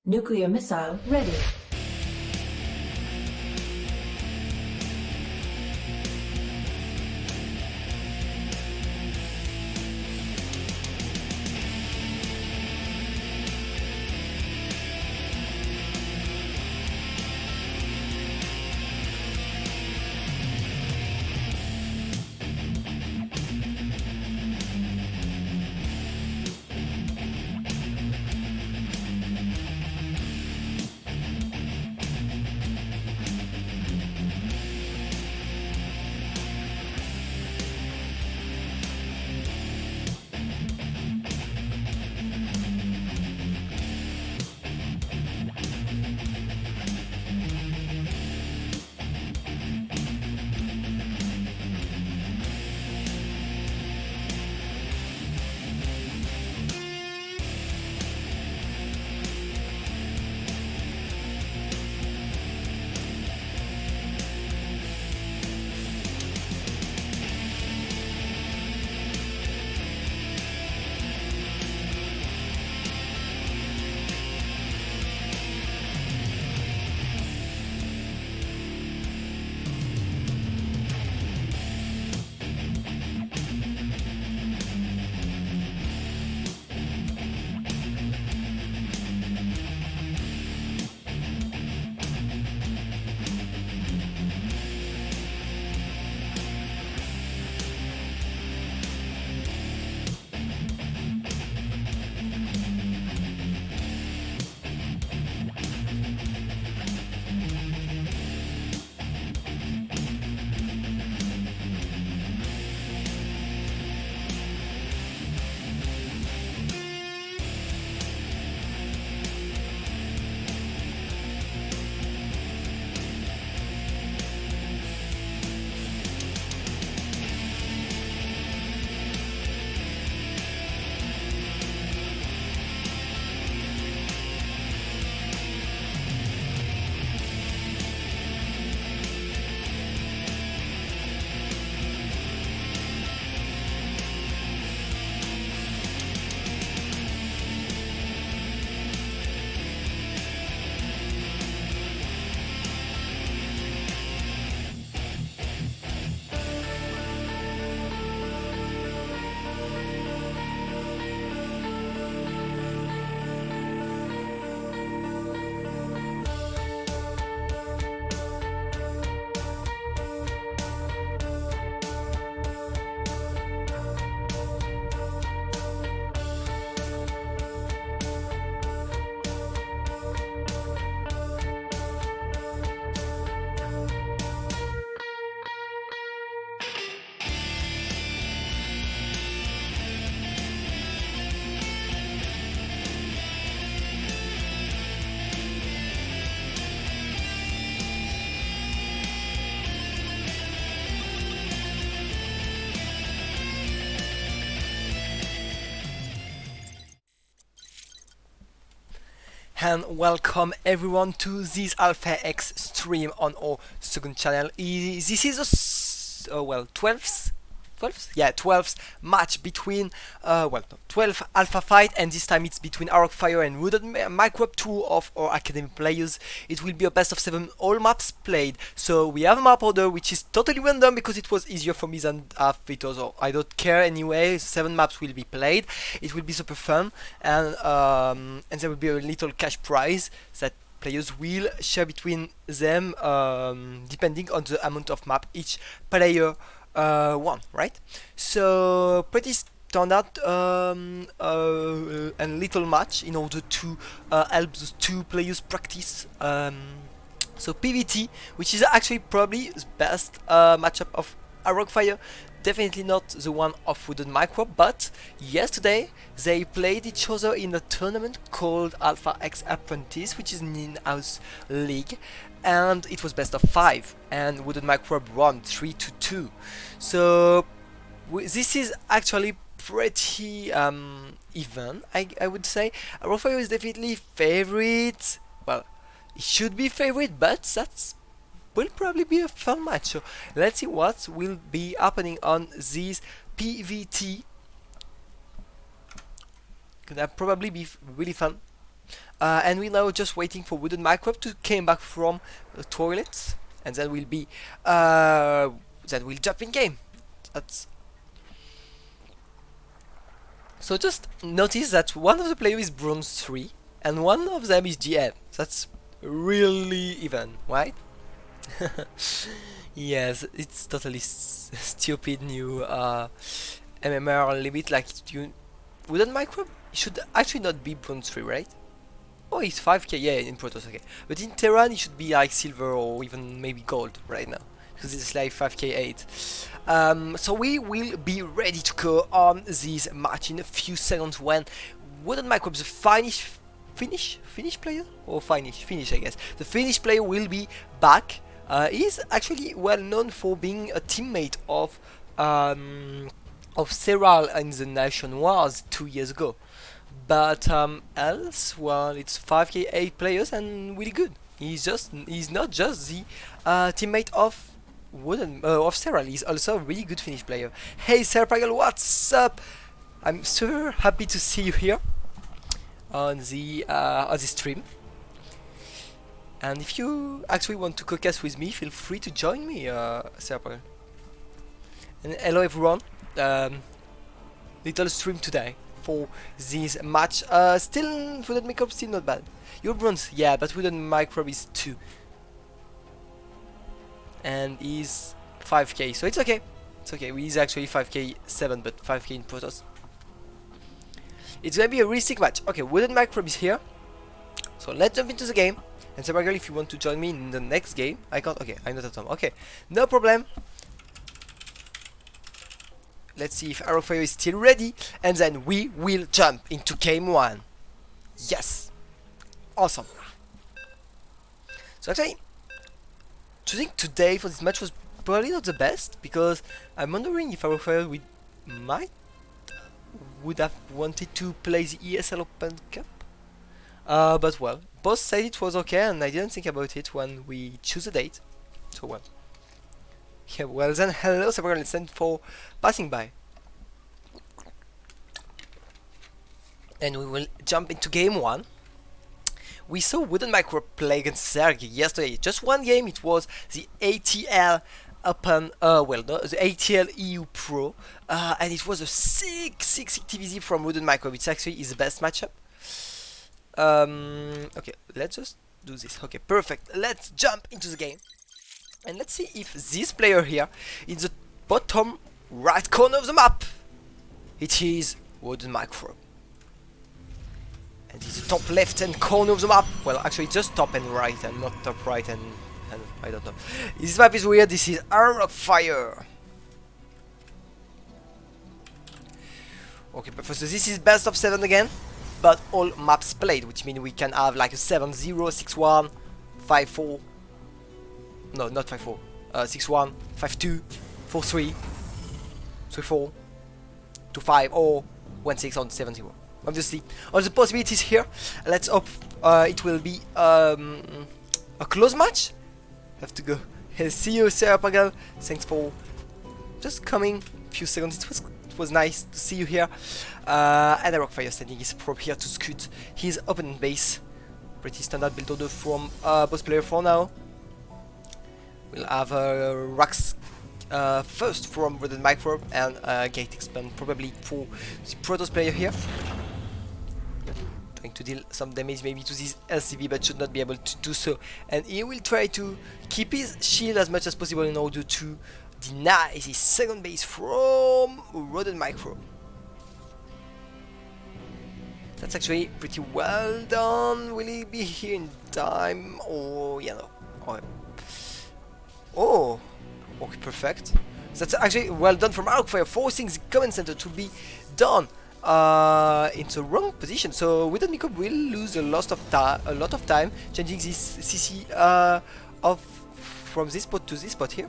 Nuclear missile ready. And welcome everyone to this Alpha X stream on our second channel. This is a 12th match between 12 Alpha fight, and this time it's between Arrogfire and WoodedMicrob, two of our academy players. It will be a best of 7 all maps played. So we have a map order which is totally random because it was easier for me than Vito, so I don't care anyway. 7 maps will be played. It will be super fun, and there will be a little cash prize that players will share between them depending on the amount of map each player won, right? So pretty standard and little match in order to help those two players practice. So PvT, which is actually probably the best matchup of Arrogfire, definitely not the one of WoodedMicrob, but yesterday they played each other in a tournament called Alpha X Apprentice, which is an in-house league, and it was best of 5, and WoodedMicrob won 3-2. So this is actually pretty even, I would say. Arrogfire is definitely favorite. Well, it should be favorite, but that's will probably be a fun match. So let's see what will be happening on this PvT. Gonna probably be really fun. And we're now just waiting for WoodedMicrob to came back from the toilet, and then we'll be then we'll jump in game. That's so just notice that one of the players is bronze 3 and one of them is GM. That's really even, right? Yes, it's totally stupid new MMR limit. Like you, WoodedMicrob should actually not be bronze 3, right? Oh, it's 5k, yeah, in Protoss, okay. But in Terran, it should be like silver or even maybe gold right now, because it's like 5k 8. So we will be ready to go on this match in a few seconds when WoodedMicrob, the Finnish player? Or Finnish, I guess. The Finnish player will be back. He's actually well known for being a teammate of Serral in the Nation Wars 2 years ago. But else, well, it's 5k 8 players and really good. He's not just the teammate of Serral. He's also a really good Finnish player. Hey Serpagal, what's up? I'm super happy to see you here on the stream. And if you actually want to caucus with me, feel free to join me, Serpagal. And hello everyone. Little stream today for this match. Still, WoodedMicrob still not bad. You're bronze, yeah, but WoodedMicrob is 2. And he's 5k, so it's okay. It's okay, he's actually 5k 7, but 5k in Protoss. It's gonna be a really sick match. Okay, WoodedMicrob is here. So let's jump into the game. And Sabargal, if you want to join me in the next game, I can't. Okay, I'm not at home. Okay, no problem. Let's see if Arrogfire is still ready, and then we will jump into game 1. Yes! Awesome. So actually, choosing today for this match was probably not the best, because I'm wondering if Arrogfire would have wanted to play the ESL Open Cup. But well, both said it was okay, and I didn't think about it when we choose a date. So well. Yeah, well then, hello Sabargal, and thanks for passing by. And we will jump into game 1. We saw WoodedMicrob play against Sergey yesterday. Just one game, it was the ATL Open, the ATL EU Pro. And it was a sick TVZ from WoodedMicrob. It's actually his best matchup. Okay, let's just do this. Okay, perfect. Let's jump into the game. And let's see if this player here, in the bottom right corner of the map, it is WoodedMicrob. And in the top left hand corner of the map, well, actually just top and right, and not top right and I don't know. This map is weird. This is Arrogfire. Okay, but so this is best of 7 again, but all maps played, which means we can have like a 7-0, 6-1, 5-4. No, not 5-4. 6-1, 5-2, 4-3, 3-4, 2-5, or 1-6 on 7-0. Obviously, all the possibilities here. Let's hope it will be a close match. Have to go. See you, Sarah Pagal. Thanks for just coming. A few seconds. It was nice to see you here. And Arrogfire standing his prop here to scoot his open base. Pretty standard build order from both players for now. We'll have Rax first from WoodedMicrob and Gate Expand probably for the Protoss player here. Trying to deal some damage maybe to this LCB, but should not be able to do so. And he will try to keep his shield as much as possible in order to deny his second base from WoodedMicrob. That's actually pretty well done. Will he be here in time? Or yeah, no. Okay. Oh, okay, perfect. That's actually well done from Arrogfire, forcing the command center to be done in the wrong position. So WoodedMicrob will lose a lot of time changing this CC from this spot to this spot here.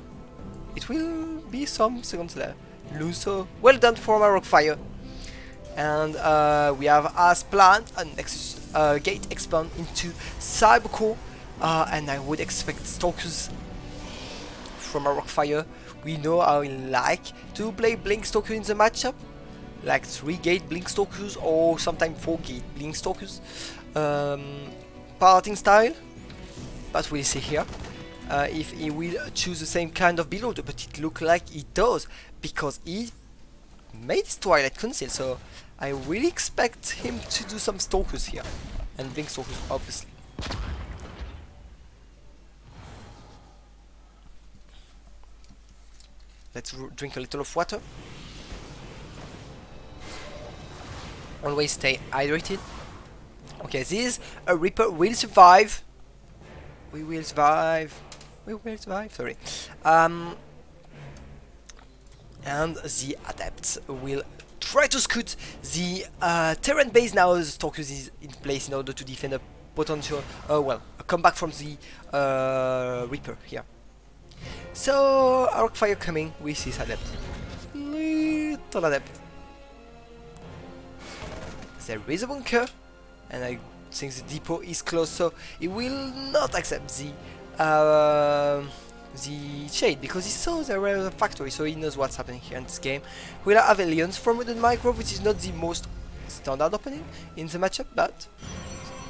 It will be some seconds there. Lose, so well done from Arrogfire. And we have as planned a next gate expand into Cybercore, and I would expect Stalkers from Arrogfire. We know how we like to play Blink Stalker in the matchup, like 3 gate Blink Stalkers or sometimes 4 gate Blink Stalkers. parting style, but we'll see here if he will choose the same kind of build order, but it looks like he does, because he made his Twilight Council, so I really expect him to do some Stalkers here, and Blink Stalkers obviously. Let's drink a little of water. Always stay hydrated. Okay, this Reaper will survive. We will survive. We will survive. Sorry. And the Adepts will try to scoot the Terran base now. The Stalkers is in place in order to defend a potential, well, a comeback from the Reaper here. So, Arrogfire coming with his Adept. Little Adept. There is a bunker, and I think the depot is close, so he will not accept the shade, because he saw there was a factory, so he knows what's happening here in this game. We'll have Aliens from WoodedMicrob, which is not the most standard opening in the matchup, but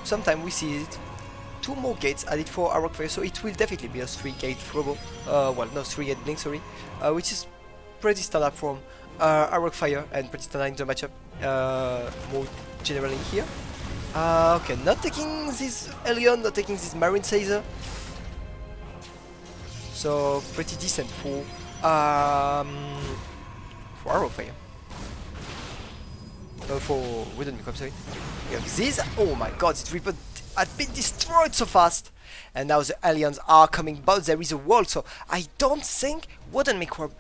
sometimes we see it. 2 more gates added for Arrogfire, so it will definitely be a 3-gate Robo, well, no, 3-gate Blink, sorry, which is pretty standard from Arrogfire and pretty standard in the matchup more generally here. Okay, not taking this Alien, not taking this Marine Caesar, so pretty decent for Arrogfire. For WoodedMicrob, sorry. We have this. Oh my god, this Reaper had been destroyed so fast, and now the aliens are coming, but there is a wall, so I don't think WoodedMicrob,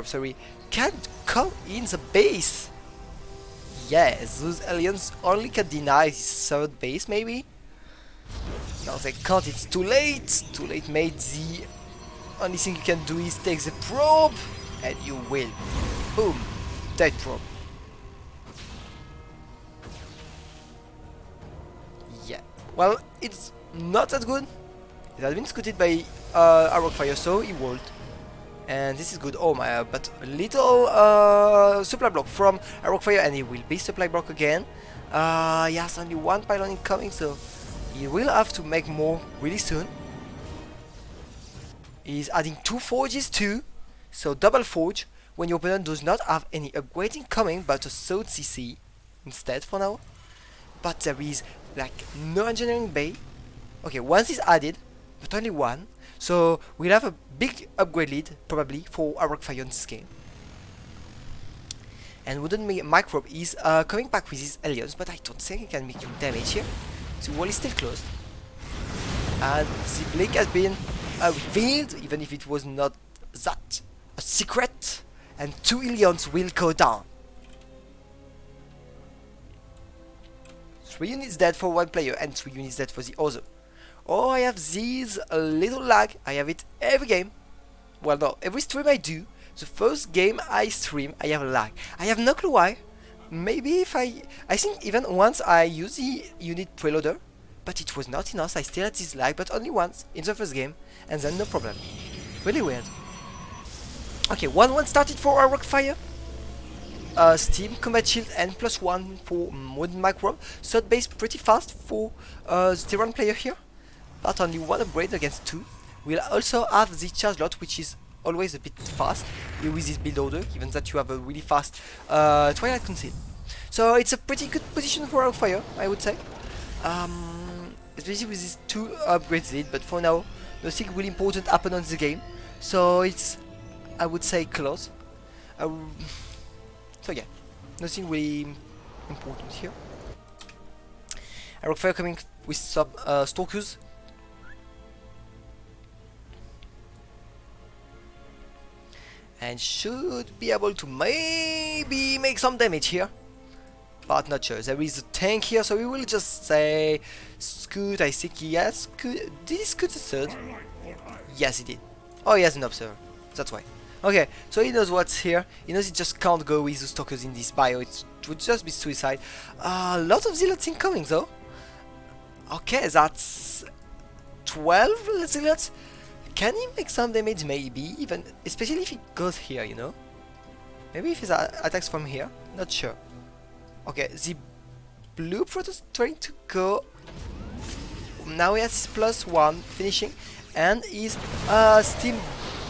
sorry, can come in the base. Yes, those aliens only can deny his 3rd base, maybe. No, they can't. It's too late. Too late, mate. The only thing you can do is take the probe, and you will. Boom, dead probe. Well, it's not that good. It has been scooted by Arrogfire, so he walled. And this is good. Oh my, but a little supply block from Arrogfire, and he will be supply block again. He has only 1 pylon incoming, so he will have to make more really soon. He's adding 2 forges too, so double forge when your opponent does not have any upgrading coming, but a third CC instead for now. But there is like no engineering bay. Okay, once is added, but only 1. So we'll have a big upgrade lead probably for Arrogfire in this game. And WoodedMicrob is coming back with his aliens, but I don't think he can make any damage here. The wall is still closed. And the blink has been revealed, even if it was not that a secret. And 2 aliens will go down. 3 units dead for 1 player and 3 units dead for the other. Oh, I have these a little lag. I have it every game. Well, no, every stream I do. The first game I stream, I have a lag. I have no clue why. Maybe if I think even once I used the unit preloader, but it was not enough. I still had this lag, but only once in the first game, and then no problem. Really weird. Okay, 1-1 started for Arrogfire. Steam, Combat Shield, and +1 for WoodedMicrob. 3rd base pretty fast for the Terran player here, but only 1 upgrade against 2. We'll also have the charge lot, which is always a bit fast with this build order, given that you have a really fast Twilight Council. So it's a pretty good position for Arrogfire, I would say. Especially with these 2 upgrades lead, but for now, nothing really important happened on the game. So it's, I would say, close. So yeah, nothing really important here. Arrogfire coming with some Stalkers. And should be able to maybe make some damage here. But not sure. There is a tank here, so we will just say scoot. I think he has scoot. Did he scoot the 3rd? Yes, he did. Oh, he has an observer. That's why. Okay, so he knows what's here. He knows he just can't go with the Stalkers in this bio. It would just be suicide. A lot of Zealots incoming though. Okay, that's 12 Zealots. Can he make some damage? Maybe, even, especially if he goes here, you know? Maybe if he attacks from here? Not sure. Okay, the blue Protoss trying to go. Now he has his +1 finishing, and he's steam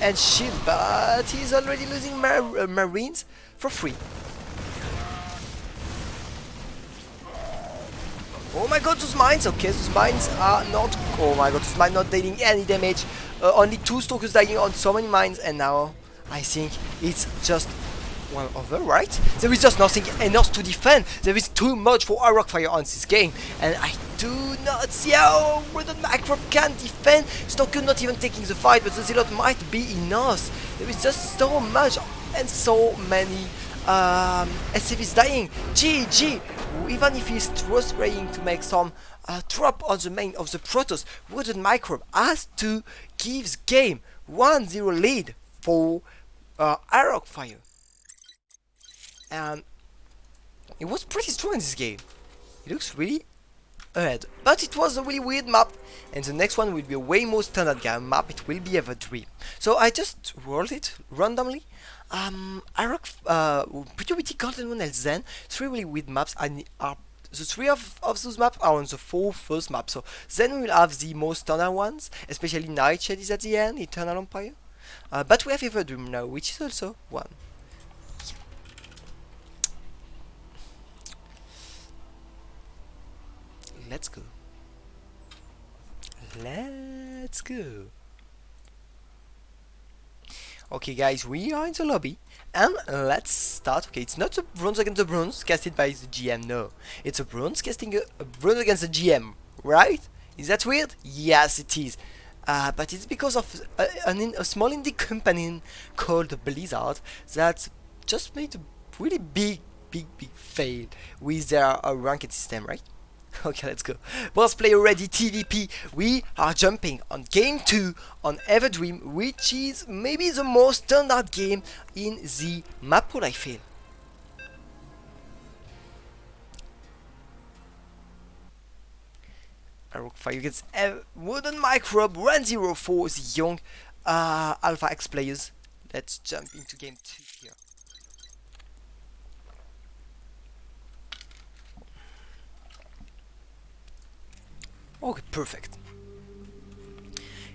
and shield, but he's already losing marines for free. Oh my god, those mines! Okay, those mines are not. Oh my god, those mines not dealing any damage. Only 2 stalkers dying on so many mines, and now I think it's just one over, right? There is just nothing enough to defend. There is too much for Arrogfire on this game, and I do not see how WoodedMicrob can defend. Stalker not even taking the fight, but the Zealot might be enough. There is just so much and so many SCVs dying. GG! Even if he's trying to make some drop on the main of the Protoss, WoodedMicrob has to give the game 1-0 lead for Arrogfire. And it was pretty strong in this game. It looks really ahead. But it was a really weird map, and the next one will be a way more standard game map. It will be Everdream. So I just rolled it randomly. PvT Golden One and Zen, 3 really weird maps, and the 3 of those maps are on the 4 first map. So then we will have the most standard ones, especially Nightshade is at the end, Eternal Empire. But we have Everdream now, which is also one. Let's go. Let's go. Okay guys, we are in the lobby, and let's start. Okay, it's not a bronze against the bronze casted by the GM, no. It's a bronze casting a bronze against the GM, right? Is that weird? Yes, it is. But it's because of a small indie company called Blizzard that just made a really big fail with their ranked system, right? Okay, let's go. Boss player ready, TVP. We are jumping on game 2 on Everdream, which is maybe the most standard game in the map pool, I feel. Arrogfire against WoodedMicrob 1-0 for the young Alpha X players. Let's jump into game 2 here. Okay, perfect.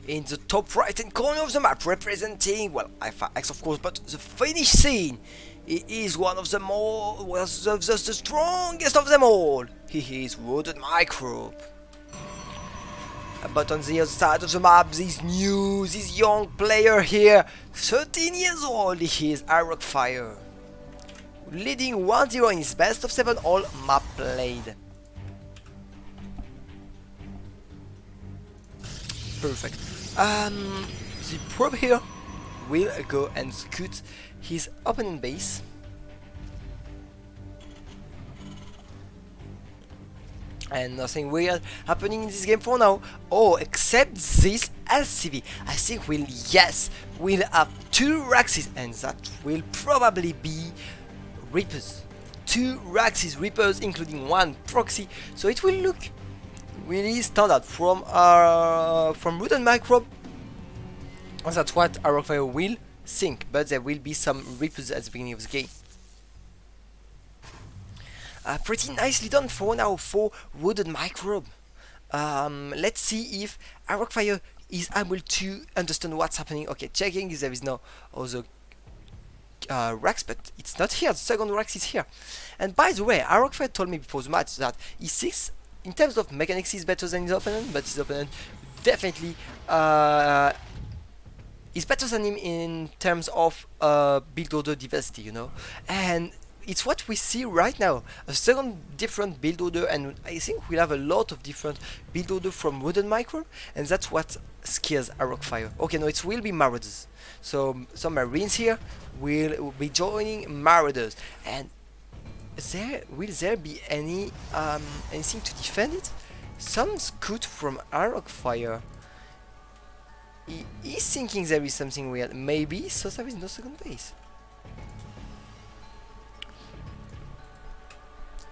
In the top right hand corner of the map, representing, well, Alpha X of course, but the finish scene, he is one of the more, well, the strongest of them all. He is WoodedMicrob. But on the other side of the map, this young player here, 13 years old, he is Arrogfire, leading 1-0 in his best of 7 all map played. Perfect. The probe here will go and scoot his opponent base. And nothing weird happening in this game for now. Oh, except this LCV. I think we'll have 2 Raxes, and that will probably be Reapers. 2 Raxes Reapers, including 1 proxy. So it will look really standard from WoodedMicrob. That's what Arrogfire will think, but there will be some Reapers at the beginning of the game. Pretty nicely done for now for WoodedMicrob. Let's see if Arrogfire is able to understand what's happening. Okay, checking if there is no other Rax, but it's not here. The second Rax is here. And by the way, Arrogfire told me before the match that he thinks in terms of mechanics he's better than his opponent, but his opponent definitely is better than him in terms of build order diversity, you know. And it's what we see right now, a second different build order, and I think we'll have a lot of different build order from WoodedMicrob, and that's what scares Arrogfire. Okay, no, it will be Marauders. So some Marines here will be joining Marauders, and will there be any anything to defend it? Some scout from Arrogfire. He is thinking there is something weird. Maybe, so there is no second base.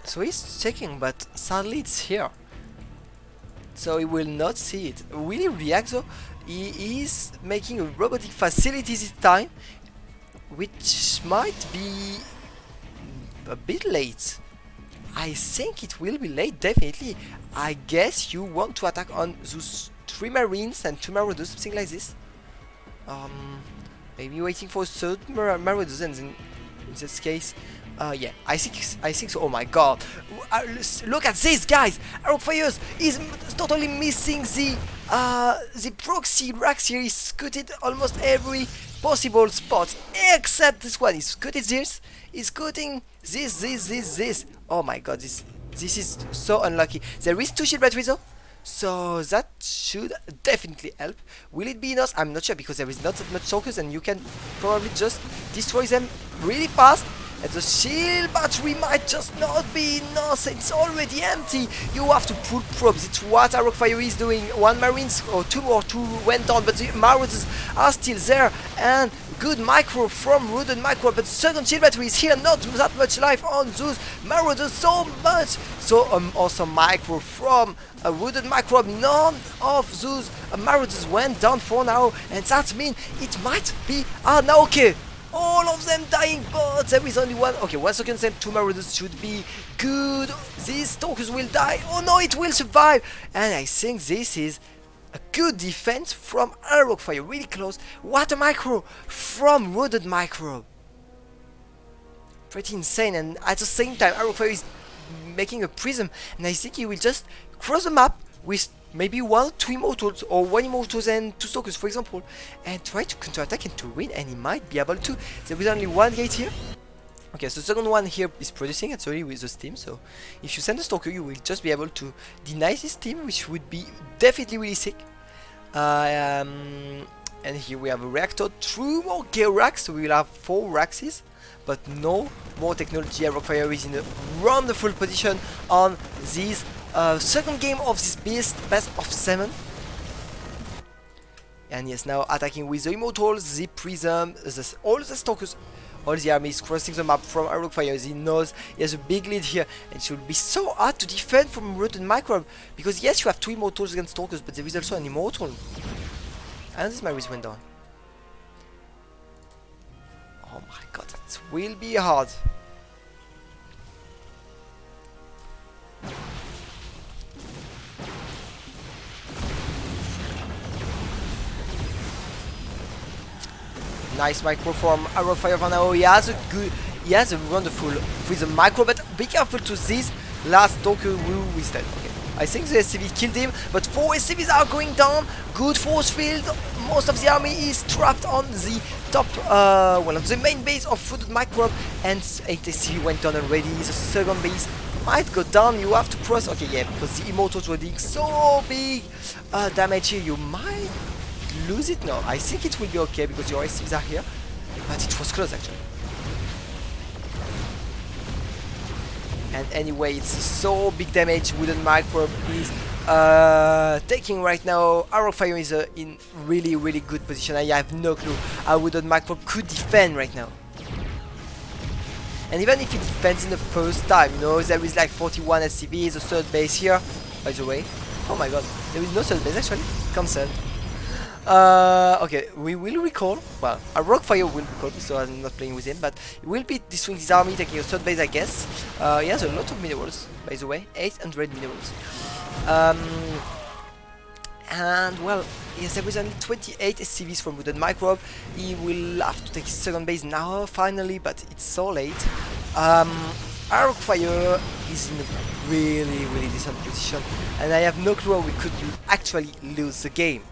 So he's checking, but sadly it's here. So he will not see it. Will he react though? He is making a robotic facility this time, which might be a bit late. I think it will be late, definitely. I guess you want to attack on those 3 marines and 2 marauders, something like this. Maybe waiting for a third marauders, and then in this case, yeah, I think so. Oh my god, look at this, guys! Arrogfire is totally missing the proxy racks here. He's scooted almost every possible spot except this one. He's scooted this. He's scooting this. Oh my god, this is so unlucky. There is 2 shield batteries though, so that should definitely help. Will it be enough? I'm not sure, because there is not that much focus and you can probably just destroy them really fast. And the shield battery might just not be enough. It's already empty. You have to pull probes. It's what Arrogfire is doing. 1 marines or 2 went down, but the marauders are still there. And good micro from WoodedMicrob, but the second shield battery is here. Not that much life on those marauders, so much. So awesome micro from WoodedMicrob. None of those marauders went down for now, and that means it might be now okay. All of them dying, but there is only one. Okay, 1 second, then 2 marauders should be good. These stalkers will die. Oh no, it will survive. And I think this is a good defense from Arrogfire, really close. What a micro from WoodedMicrob. Pretty insane, and at the same time, Arrogfire is making a prism, and I think he will just cross the map with maybe 1 or 2 immortals, or 1 immortals and 2 stalkers, for example, and try to counterattack and to win, and he might be able to. There is only 1 gate here. Okay, so the second one here is producing actually with the steam, so if you send a stalker, you will just be able to deny this steam, which would be definitely really sick. And here we have a reactor, 2 more gear racks, so we will have 4 racks, but no more technology. Arrogfire is in a wonderful position on this second game of this best of 7. And yes, now attacking with the immortals, the prism, all the stalkers, all the armies crossing the map from Arrogfire. He knows he has a big lead here, and it should be so hard to defend from WoodedMicrob, because yes, you have 2 immortals against stalkers, but there is also an immortal. And this marines went down. Oh my god, that will be hard. Nice micro from Arrogfire for now. He has a wonderful with a micro, but be careful to this last stalker who is dead. Okay, I think the SCV killed him, but 4 SCVs are going down. Good force field. Most of the army is trapped on the top, well, on the main base of WoodedMicrob, and 8 SCV went down already. The second base might go down. You have to cross. Okay, yeah, because the immortals were doing so big damage here. You might lose it. No, I think it will be okay because your SCVs are here, but it was close actually. And anyway, it's so big damage. WoodedMicrob is taking right now. Arrogfire is in really good position. I have no clue how WoodedMicrob could defend right now. And even if it defends in the first time, you know, there is like 41 SCVs, a third base here, by the way. Oh my god, there is no third base actually. Cancelled. Okay, we will recall. Well, Arrogfire will recall, so I'm not playing with him, but he will be destroying his army, taking a third base, I guess. He has a lot of minerals, by the way, 800 minerals. And well, yes, there is only 28 SCVs from WoodedMicrob. He will have to take his second base now, finally, but it's so late. Arrogfire is in a really decent position, and I have no clue how we could actually lose the game.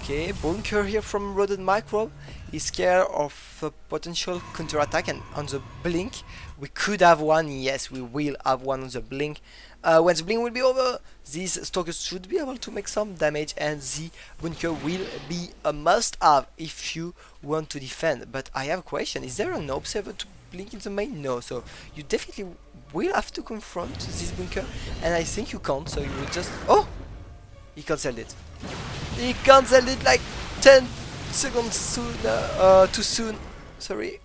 Okay, bunker here from WoodedMicrob. He's scared of a potential counterattack, and on the blink we could have one. Yes, we will have one on the blink. When the blink will be over, these stalkers should be able to make some damage, and the bunker will be a must-have if you want to defend. But I have a question: is there an observer to blink in the main? No, so you definitely will have to confront this bunker, and I think you can't. So you will just he cancelled it. He cancelled it like 10 seconds soon, too soon. Sorry.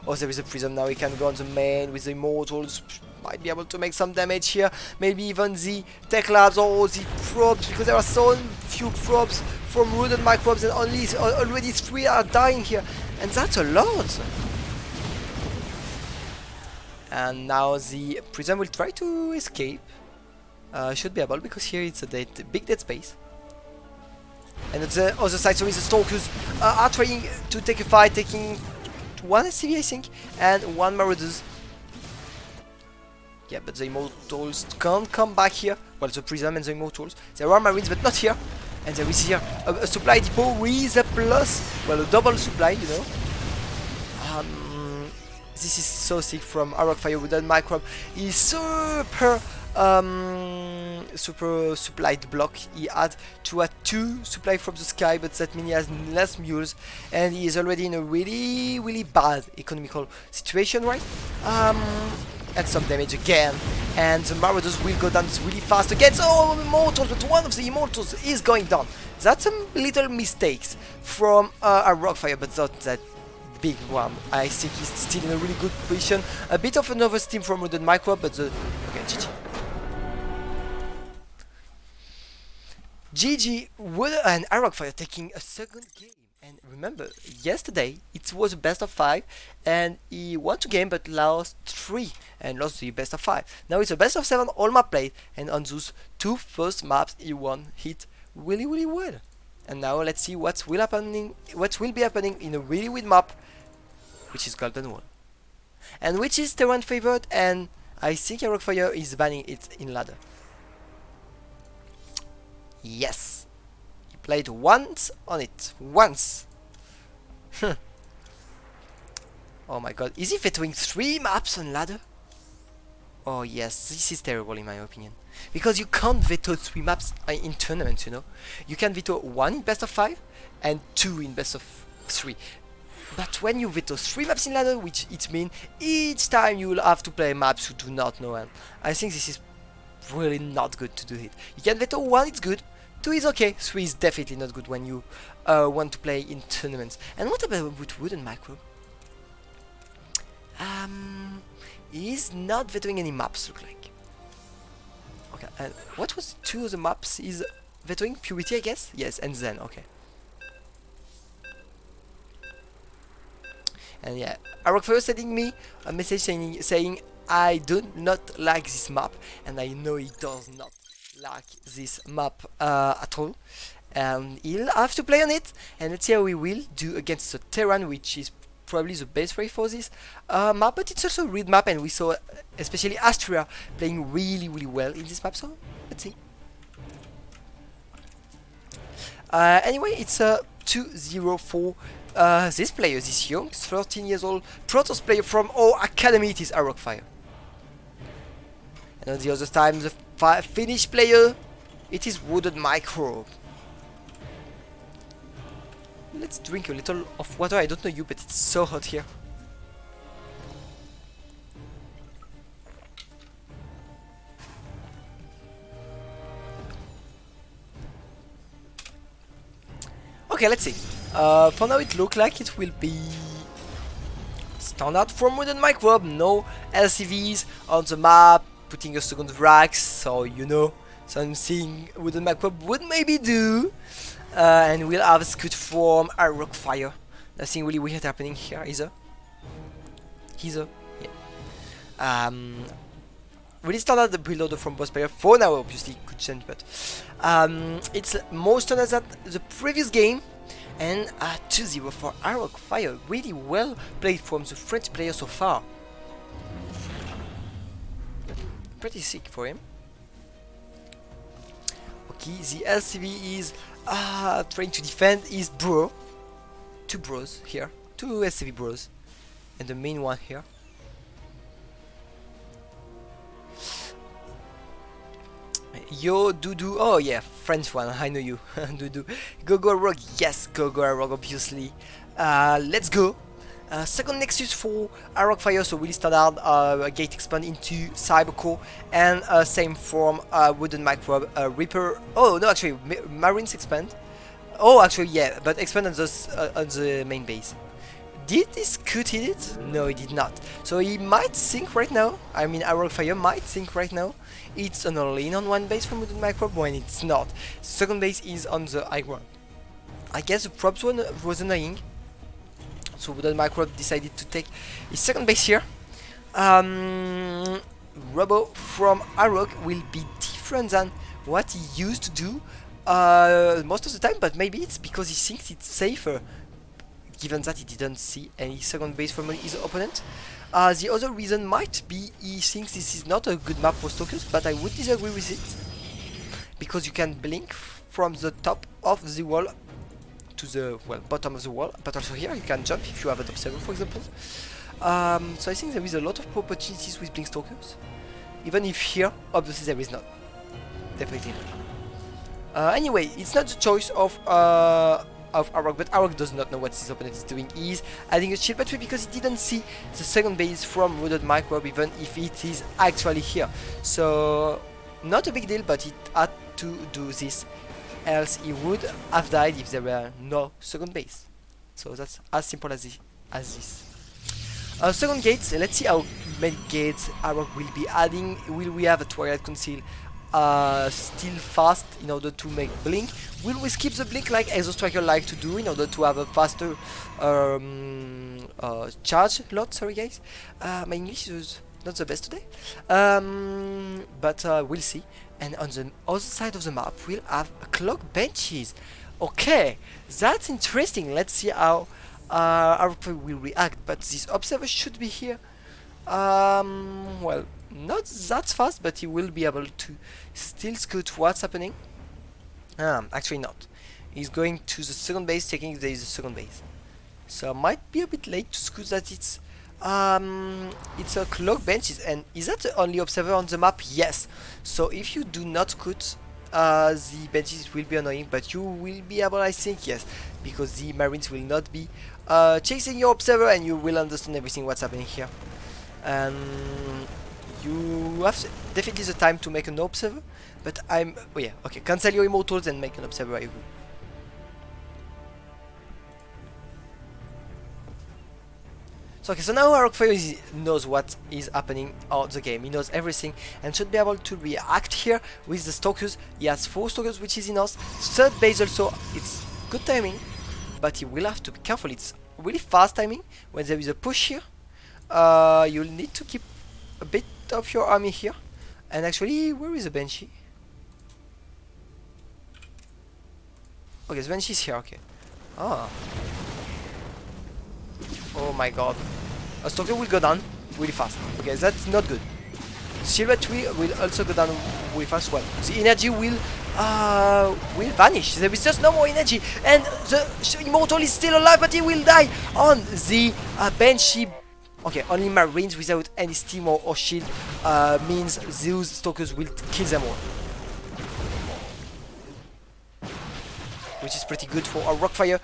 Oh, there is a prism now. He can go on the main with the immortals. might be able to make some damage here. Maybe even the tech labs or the probes, because there are so few probes from WoodedMicrobs and already 3 are dying here, and that's a lot. And now the Prism will try to escape. Should be able, because here it's a big dead space. And at the other side, so the Stalkers are trying to take a fight, taking 1 SCV I think, and 1 Marauders. Yeah, but the Immortals can't come back here. Well, the Prism and the Immortals. There are Marines, but not here. And there is here a supply depot with a plus, well, a double supply, you know. This is so sick from Arrogfire. WoodedMicrob is super super supplied block. He had to add 2 supply from the sky, but that means he has less mules, and he is already in a really bad economical situation, right? And some damage again, and the Marauders will go down really fast against Immortals, but one of the Immortals is going down. That's some little mistakes from Arrogfire, but not that big one. I think he's still in a really good position. A bit of an oversteam from WoodedMicrob, but the okay, GG. Wood and Arrogfire taking a second game. And remember, yesterday it was a best of 5, and he won 2 games but lost 3 and lost the best of 5. Now it's a best of 7 all map played, and on those 2 first maps he won hit really well. And now let's see what will be happening in a really weird map, which is Golden Wall, and which is Terran favored, and I think Arrogfire is banning it in ladder. Yes, he played once on it. Once. Oh my god, is he vetoing 3 maps on ladder? Oh yes, this is terrible in my opinion, because you can't veto 3 maps in tournaments, you know. You can veto 1 in best of 5 and 2 in best of 3. But when you veto 3 maps in ladder, which it means each time you will have to play maps you do not know, and I think this is really not good to do it. You can veto 1, it's good. 2 is okay. 3 is definitely not good when you want to play in tournaments. And what about with WoodedMicrob? He's not vetoing any maps, look like. Okay, and what was 2 of the maps he's vetoing? PvT, I guess? Yes, and then, okay. And yeah, Arrogfire sending me a message saying I do not like this map, and I know he does not like this map at all, and he'll have to play on it. And let's see how we will do against the Terran, which is probably the best way for this map, but it's also a read map, and we saw especially Astria playing really well in this map, so let's see. Anyway, it's a 2-0 for this player, this young 13 years old Protoss player from our academy. It is Arrogfire. And on the other time, the Finnish player, it is WoodedMicrob. Let's drink a little of water. I don't know you, but it's so hot here. Okay, let's see. For now it looks like it will be standard from WoodedMicrob. No LCVs on the map, putting a second rack, so you know, something WoodedMicrob would maybe do. And we'll have a scout from Arrogfire. Nothing really weird happening here either. Yeah. Really standard the preloader from boss player. For now, obviously, could change, but it's more standard than the previous game. And 2-0 for Arrogfire. Really well played from the French player so far. Pretty sick for him. Okay, the LCV is trying to defend his bro. 2 bros here. 2 LCV bros. And the main one here. Yo, Doodoo. Oh yeah, French one. I know you. Doodoo. Go Rogue. Yes, go Rogue, obviously. Let's go. Second Nexus for Arrogfire, so really standard gate expand into Cybercore, and same from WoodedMicrob, Reaper. Oh no, actually Marines expand. Oh, actually yeah, but expand on the main base. Did this Scoot hit it? No, he did not. So he might think right now, I mean Arrogfire might think right now, it's an all-in on one base from WoodedMicrob when it's not. Second base is on the high ground. I guess the props one was annoying. So WoodedMicrob decided to take his second base here. Robo from Arrog will be different than what he used to do most of the time, but maybe it's because he thinks it's safer, given that he didn't see any second base from his opponent. The other reason might be he thinks this is not a good map for Stalkers, but I would disagree with it, because you can blink from the top of the wall to the bottom of the wall, but also here you can jump if you have an observer, for example. So I think there is a lot of opportunities with Blink Stalkers, even if here obviously there is not. Definitely not. Anyway, it's not the choice of Arrog, but Arrog does not know what his opponent is doing. He's adding a shield battery because he didn't see the second base from WoodedMicrob, even if it is actually here. So not a big deal, but he had to do this, else he would have died if there were no second base. So that's as simple as this. Second gate, let's see how many gates Arrog will be adding. Will we have a Twilight Conceal still fast in order to make blink? Will we skip the blink like Exostriker like to do in order to have a faster charge lot? Sorry guys, my English is not the best today, but we'll see. And on the other side of the map we'll have clock benches. Okay, that's interesting. Let's see how Arrogfire will react, but this observer should be here. Well, not that fast, but he will be able to still scout what's happening. Actually not. He's going to the second base, checking if there is a second base. So might be a bit late to scout that it's a clock benches. And is that the only observer on the map? Yes. So if you do not scout the benches, will be annoying, but you will be able, I think, yes, because the Marines will not be chasing your observer, and you will understand everything what's happening here. And you have definitely the time to make an observer, but oh yeah, okay, cancel your immortals and make an observer. I will. So okay, so now Arrogfire knows what is happening on the game. He knows everything and should be able to react here with the Stalkers. He has 4 Stalkers, which is enough. Third base also, it's good timing, but he will have to be careful. It's really fast timing when there is a push here. You'll need to keep a bit of your army here. And actually, where is the Banshee? Okay, the Banshee is here, okay. Ah. Oh my god. A Stalker will go down really fast. Okay, that's not good. Silver Tree will also go down really fast. Well, the energy will vanish. There is just no more energy. And the Immortal is still alive, but he will die on the Banshee. Okay, only Marines without any steam or shield means those Stalkers will kill them all. Which is pretty good for Arrogfire.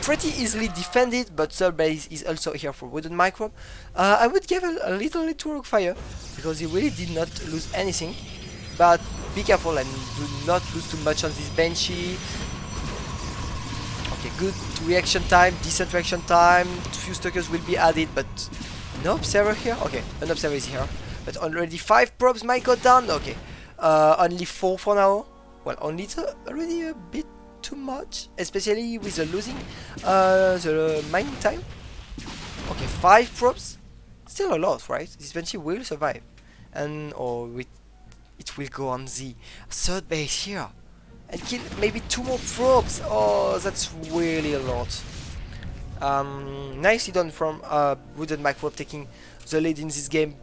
Pretty easily defended, but third base is also here for WoodedMicrob. I would give a little to Arrogfire, because he really did not lose anything. But be careful and do not lose too much on this Banshee. Okay, good reaction time, decent reaction time. Few Stalkers will be added, but no observer here. Okay, an observer is here, but already 5 probes might go down. Okay, only 4 for now. Well, only already a bit too much, especially with the losing the mining time. Okay, 5 probes, still a lot, right? This Banshee will survive, and it will go on the third base here and kill maybe 2 more probes. Oh, that's really a lot. Nicely done from WoodedMicrob taking the lead in this game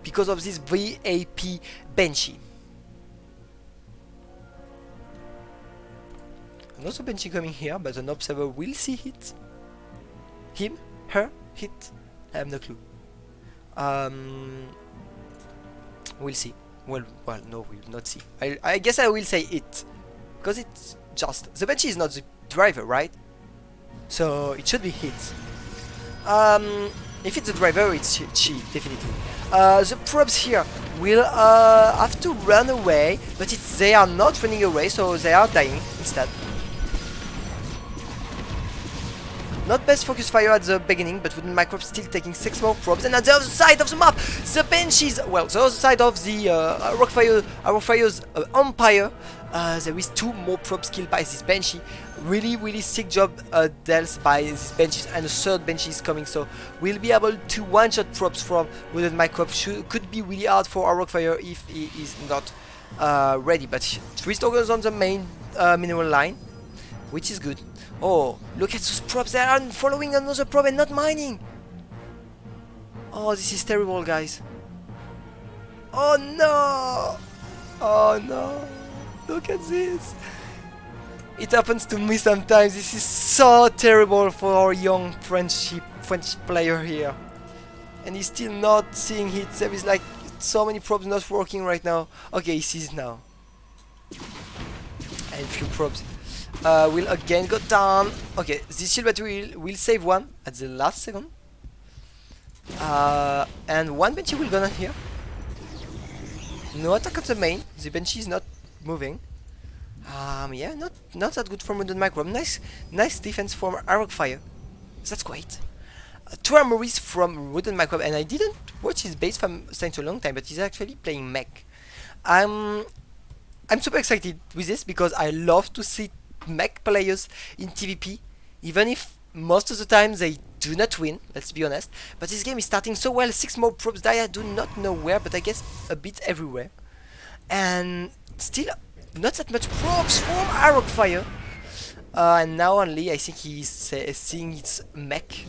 because of this VAP Banshee. Another Banshee coming here, but an observer will see it. Him, her, hit. I have no clue. We'll see. Well, no, we will not see. I guess I will say it, because it's just the Banshee is not the driver, right? So it should be hit. If it's the driver, it's she definitely. The probes here will have to run away, but they are not running away, so they are dying instead. Not best focus fire at the beginning, but WoodedMicrob still taking 6 more probes. And at the other side of the map, the Banshees, well, the other side of the Arrogfire's Empire, there is 2 more probes killed by this Banshee. Really sick job dealt by these Banshees, and a third Banshee is coming, so we'll be able to one-shot probes from WoodedMicrob. Could be really hard for Arrogfire if he is not ready, but 3 stalkers on the main mineral line, which is good. Oh, look at those probes, they are following another probe and not mining. Oh, this is terrible, guys. Oh no! Oh no! Look at this! It happens to me sometimes. This is so terrible for our young French player here. And he's still not seeing it. There is like so many probes not working right now. Okay, he sees now. And few probes will again go down. Okay, this shield battery will save one at the last second. And one Banshee will go down here. No attack at the main. The Banshee is not moving. Yeah, not that good from WoodedMicrob. Nice defense from Arrogfire. That's great. 2 armories from WoodedMicrob, and I didn't watch his base from since a long time, but he's actually playing mech. I'm super excited with this because I love to see mech players in PvP, even if most of the time they do not win, let's be honest. But this game is starting so well. 6 more probes die. I do not know where, but I guess a bit everywhere. And still not that much probes from Arrogfire. And now only I think he's seeing it's mech.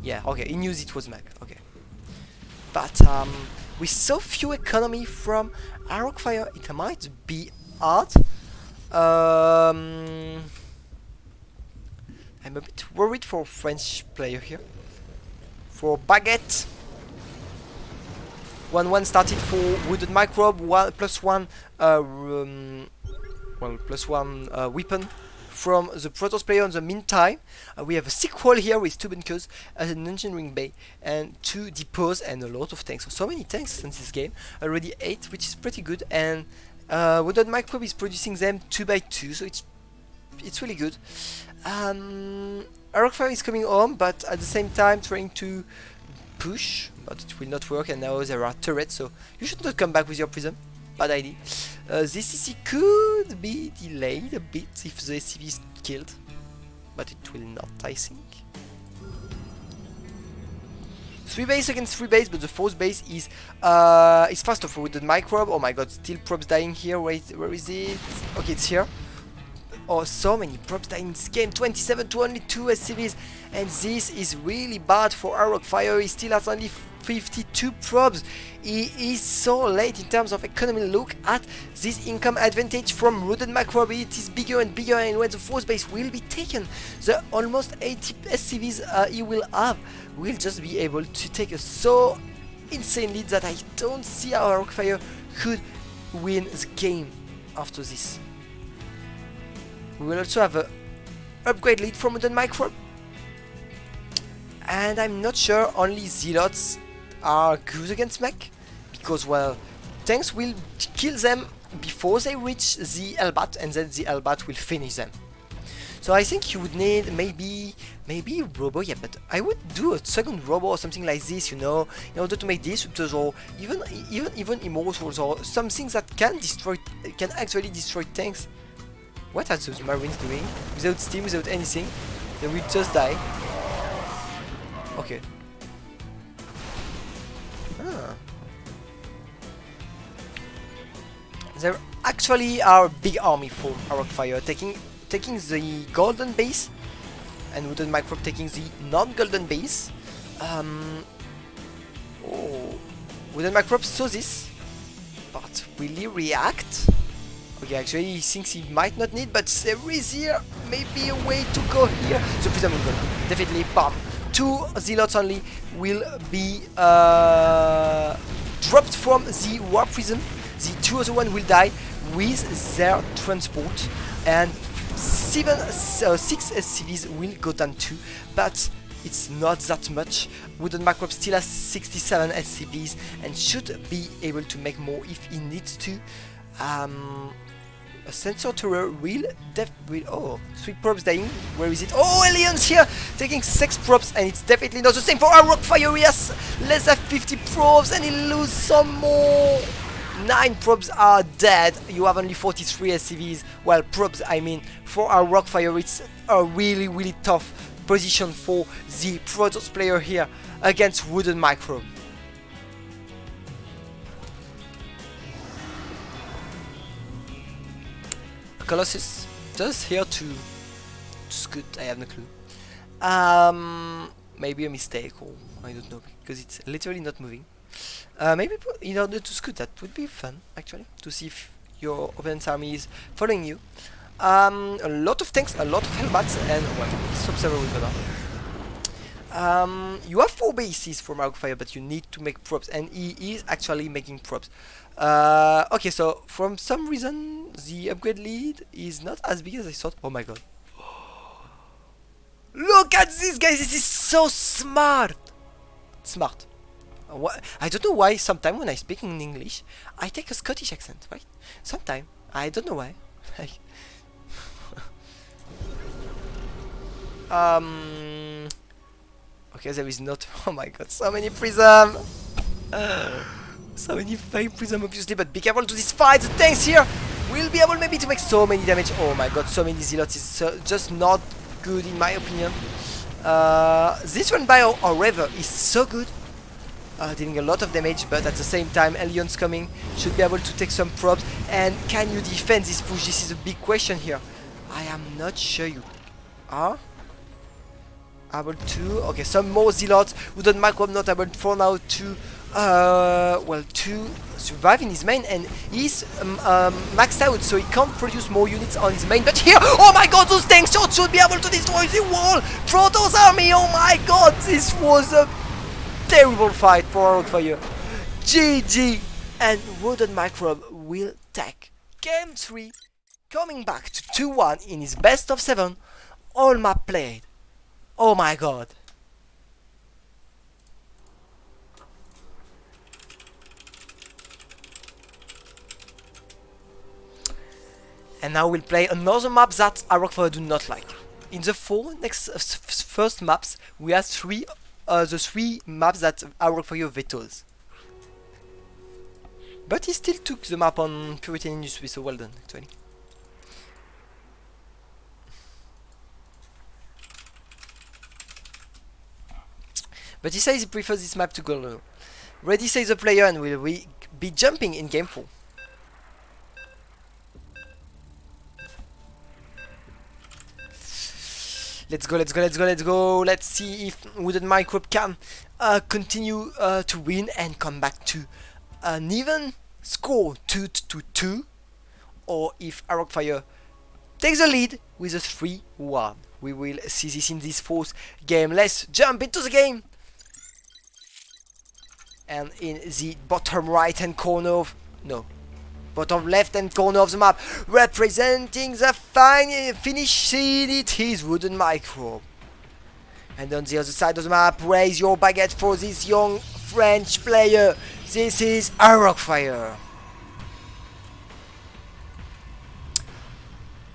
Yeah, okay, he knew it was mech. Okay. But with so few economy from Arrogfire, it might be hard. I'm a bit worried for French player here. For Baguette. 1-1 started for WoodedMicrob, +1 +1 weapon from the Protoss player. In the meantime, we have a sequel here with 2 bunkers, an engineering bay, and 2 depots, and a lot of tanks. So many tanks in this game, already 8, which is pretty good. And WoodedMicrob is producing them 2 by 2, so it's really good. Arrogfire is coming home, but at the same time trying to push, but it will not work. And now there are turrets, so you should not come back with your prism. Bad idea. This SCV could be delayed a bit if the SCV is killed, but it will not, I think. 3 base against 3 base, but the 4th base is faster for WoodedMicrob. Oh my god, still probes dying here. Wait, where is it? Okay, it's here. Oh, so many probes dying in this game. 27 to only 2 SCVs, and this is really bad for Arrogfire. He still has only 52 probes. He is so late in terms of economy. Look at this income advantage from WoodedMicrob. It is bigger and bigger, and when the 4th base will be taken, the almost 80 SCVs he will have will just be able to take a so insane lead that I don't see how Arrogfire could win the game after this. We will also have a upgrade lead from WoodedMicrob, and I'm not sure only Zealots are good against mech, because well, tanks will kill them before they reach the Elbat, and then the Elbat will finish them. So I think you would need maybe Robo, yeah, but I would do a second Robo or something like this, you know, in order to make disruptors, or even immortals, or something that can actually destroy tanks. What are those Marines doing? Without steam, without anything, they will just die. Okay. There actually are a big army for Arrogfire, taking the golden base, and WoodedMicrob taking the non-golden base. WoodedMicrob saw this, but will he react? Okay, actually he thinks he might not need, but there is here maybe a way to go here. The prism will go, definitely, bam. 2 zealots only will be dropped from the war prism. The 2 other one will die with their transport, and 6 SCVs will go down too, but it's not that much. WoodedMicrob still has 67 SCVs and should be able to make more if he needs to. A sensor turret will oh, 3 probes dying. Where is it? Oh, aliens here taking 6 probes, and it's definitely not the same for Arrogfire. He has less than 50 probes and he loses some more. 9 probes are dead. You have only 43 SCVs. Well, probes, I mean. For Arrogfire, it's a really tough position for the Protoss player here against WoodedMicrob. Colossus just here to scoot. I have no clue. Maybe a mistake, or I don't know, because it's literally not moving. Maybe in order to scoot, that would be fun actually, to see if your opponent's army is following you. A lot of tanks, a lot of hellbats, and well, stop several with banner. You have 4 bases from Arrogfire, but you need to make props, and he is actually making props. Okay, so from some reason the upgrade lead is not as big as I thought. Oh my god. Look at this, guys, this is so smart. Smart. I don't know why sometimes when I speak in English I take a Scottish accent, right? Sometimes. I don't know why. Okay, there is not. Oh my god, so many prism. So many fake prism, obviously, but be careful to this fight. The tanks here will be able maybe to make so many damage. Oh my god, so many zealots is just not good in my opinion. This one by Arrogfire is so good, dealing a lot of damage, but at the same time aliens coming should be able to take some probes. And can you defend this push? This is a big question here. I am not sure you are able to. Okay, some more zealots. WoodedMicrob not able for now to well, to survive in his main, and he's maxed out, so he can't produce more units on his main. But here, oh my god, those tank shots should be able to destroy the wall. Protoss army, oh my god, this was a terrible fight for Arrogfire. GG, and WoodedMicrob will take game 3, coming back to 2-1 in his best of 7. All map played. Oh my god. And now we'll play another map that Arrogfire do not like. In the 4 first maps, we have the 3 maps that Arrogfire vetoes. But he still took the map on PvT Industry, so well done actually. But he says he prefers this map to go low. Ready, says the player, and will we be jumping in game 4. Let's go, let's go, let's go, let's go. Let's see if WoodedMicrob can continue to win and come back to an even score 2-2, or if Arrogfire takes the lead with a 3-1. We will see this in this 4th game. Let's jump into the game. And in the bottom right hand corner of bottom left hand corner of the map, representing the finish scene, it is WoodedMicrob. And on the other side of the map, raise your baguette for this young French player. This is Arrogfire.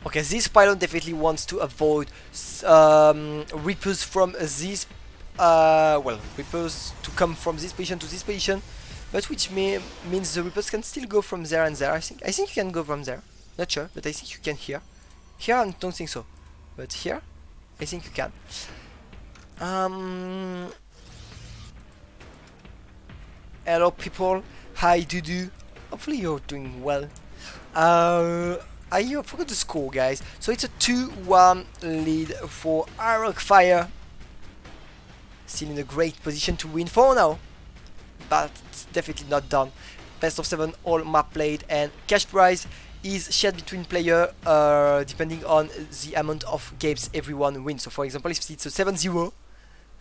Okay, this pylon definitely wants to avoid Reapers from this Reapers to come from this position to this position, but which means the Reapers can still go from there and there. I think you can go from there. Not sure, but I think you can here. Here I don't think so, but here I think you can. Hello people, hi Dudu. Hopefully you're doing well. I forgot the score, guys. So it's a 2-1 lead for Arrogfire. Still in a great position to win for now, but it's definitely not done. Best of 7, all map played, and cash prize is shared between player depending on the amount of games everyone wins. So for example, if it's a 7-0,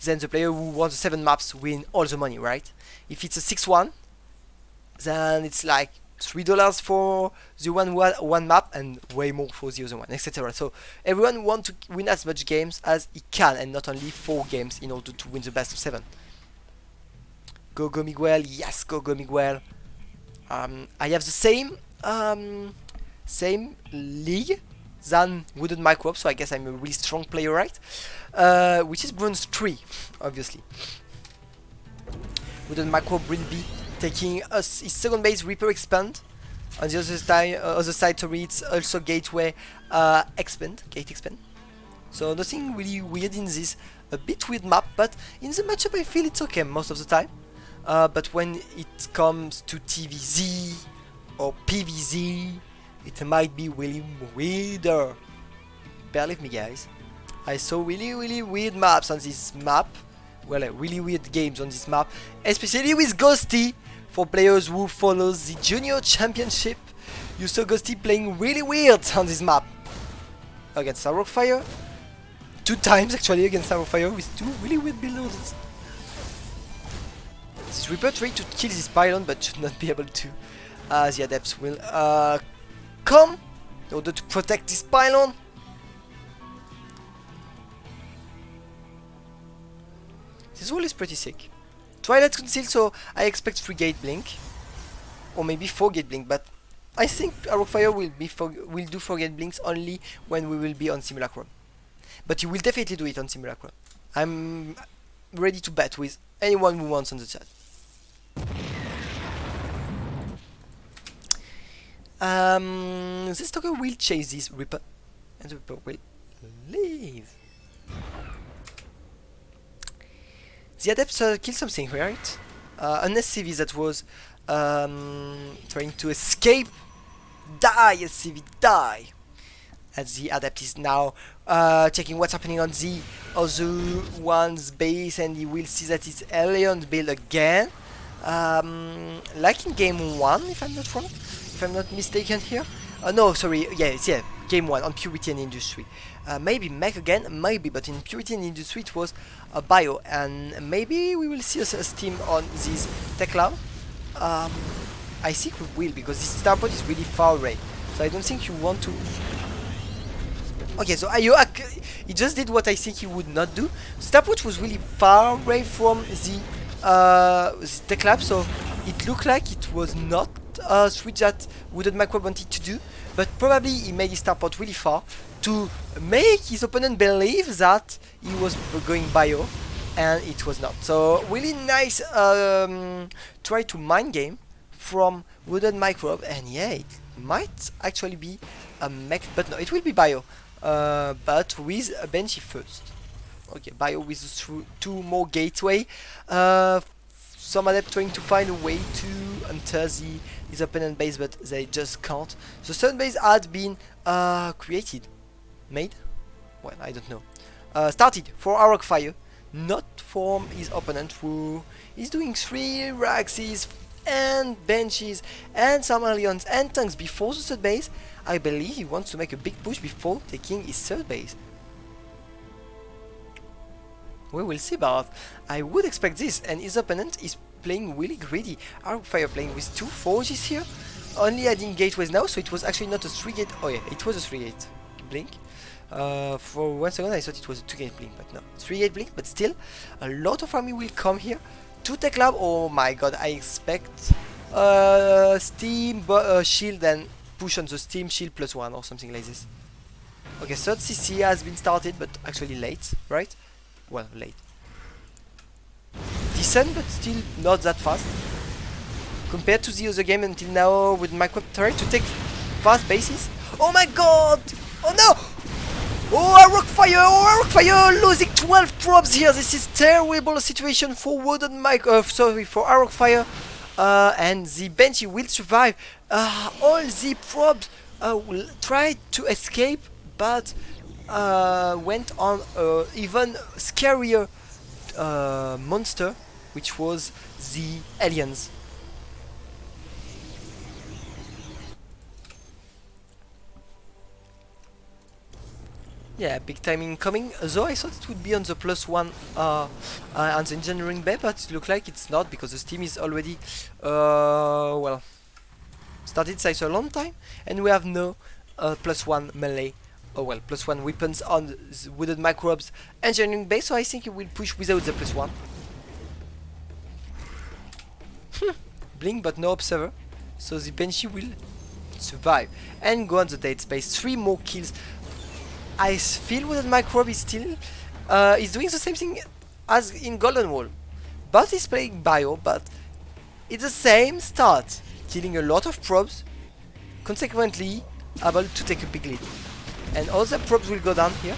then the player who won the 7 maps win all the money, right? If it's a 6-1, then it's like $3 for the one who had one map and way more for the other one, etc. So everyone wants to win as much games as he can, and not only 4 games in order to win the best of 7. Go Miguel, yes, go Miguel. I have the same same league than WoodedMicrob, so I guess I'm a really strong player, right? Which is bronze 3, obviously. WoodedMicrob will be taking his second base, Reaper Expand. On the other side, sorry, it's also Gateway Gate Expand. So nothing really weird in this a bit weird map, but in the matchup I feel it's okay most of the time. But when it comes to TVZ or PvZ, it might be really weirder. Believe me, guys. I saw really weird maps on this map. Well, really weird games on this map, especially with Ghosty. For players who follows the Junior Championship, you saw Ghosty playing really weird on this map. Against Arrogfire. 2 times actually against Arrogfire with 2 really weird builds. This Reaper tried to kill this pylon but should not be able to. The adepts will come in order to protect this pylon. This wall is pretty sick. Twilight Conceal, so I expect 3 Gate Blink. Or maybe 4 Gate Blink, but I think Arrogfire will do 4 Gate Blinks only when we will be on Simulacrum. But you will definitely do it on Simulacrum. I'm ready to bet with anyone who wants on the chat. This Stalker will chase this Reaper, and the Reaper will leave. The Adepts kill something, right? An SCV that was trying to escape. Die, SCV, die! As the Adept is now checking what's happening on the other one's base, and he will see that it's Alien build again. Like in game 1, if I'm not wrong. If I'm not mistaken here. No, sorry, yeah, game 1 on Purity and Industry. Maybe mech again, maybe, but in Purity and Industry it was a bio, and maybe we will see a Steam on this Tech Lab. I think we will, because this starport is really far away, so I don't think you want to. Okay, so he just did what I think he would not do. Starport was really far away from the Tech Lab, so it looked like it was not a switch that WoodedMicrob wanted to do, but probably he made his starport really far to make his opponent believe that he was going bio, and it was not. So really nice try to mind game from WoodedMicrob, and yeah, it might actually be a mech, but no, it will be bio, but with a Banshee first. Okay, bio with 2 more gateway. Some adept trying to find a way to enter his opponent base, but they just can't. The third base had been created. Made? Well, I don't know. Started for Arrogfire, not from his opponent, who is doing 3 Raxes and Benches and some Aliens and tanks before the third base. I believe he wants to make a big push before taking his third base. We will see, but I would expect this, and his opponent is playing really greedy. Arrogfire playing with 2 forges here, only adding gateways now, so it was actually not a 3 gate. Oh yeah, it was a 3 gate blink. For 1 second I thought it was a 2 gate blink, but no, 3 gate blink, but still a lot of army will come here to Tech Lab. Oh my god, I expect Steam shield and push on the Steam shield +1 or something like this. Okay, third CC has been started, but actually late, right? Well, late. Decent, but still not that fast. Compared to the other game until now, with Microb trying to take fast bases. Oh my god! Oh no! Oh, Arrogfire losing 12 probes here. This is terrible situation for for Arrogfire. And the Banshee will survive. All the probes will try to escape, but went on even scarier monster, which was the aliens. Yeah, big timing coming, though I thought it would be on the +1 on the engineering bay, but it looks like it's not, because the Steam is already well, started since a long time, and we have no +1 melee, well, +1 weapons on the WoodedMicrob's engineering bay, so I think it will push without the +1. Blink, but no observer, so the Banshee will survive and go on the dead space. 3 more kills. I feel WoodedMicrob is still is doing the same thing as in Golden Wall, but he's playing bio, but it's the same start, killing a lot of probes, consequently able to take a big lead. And all the probes will go down here,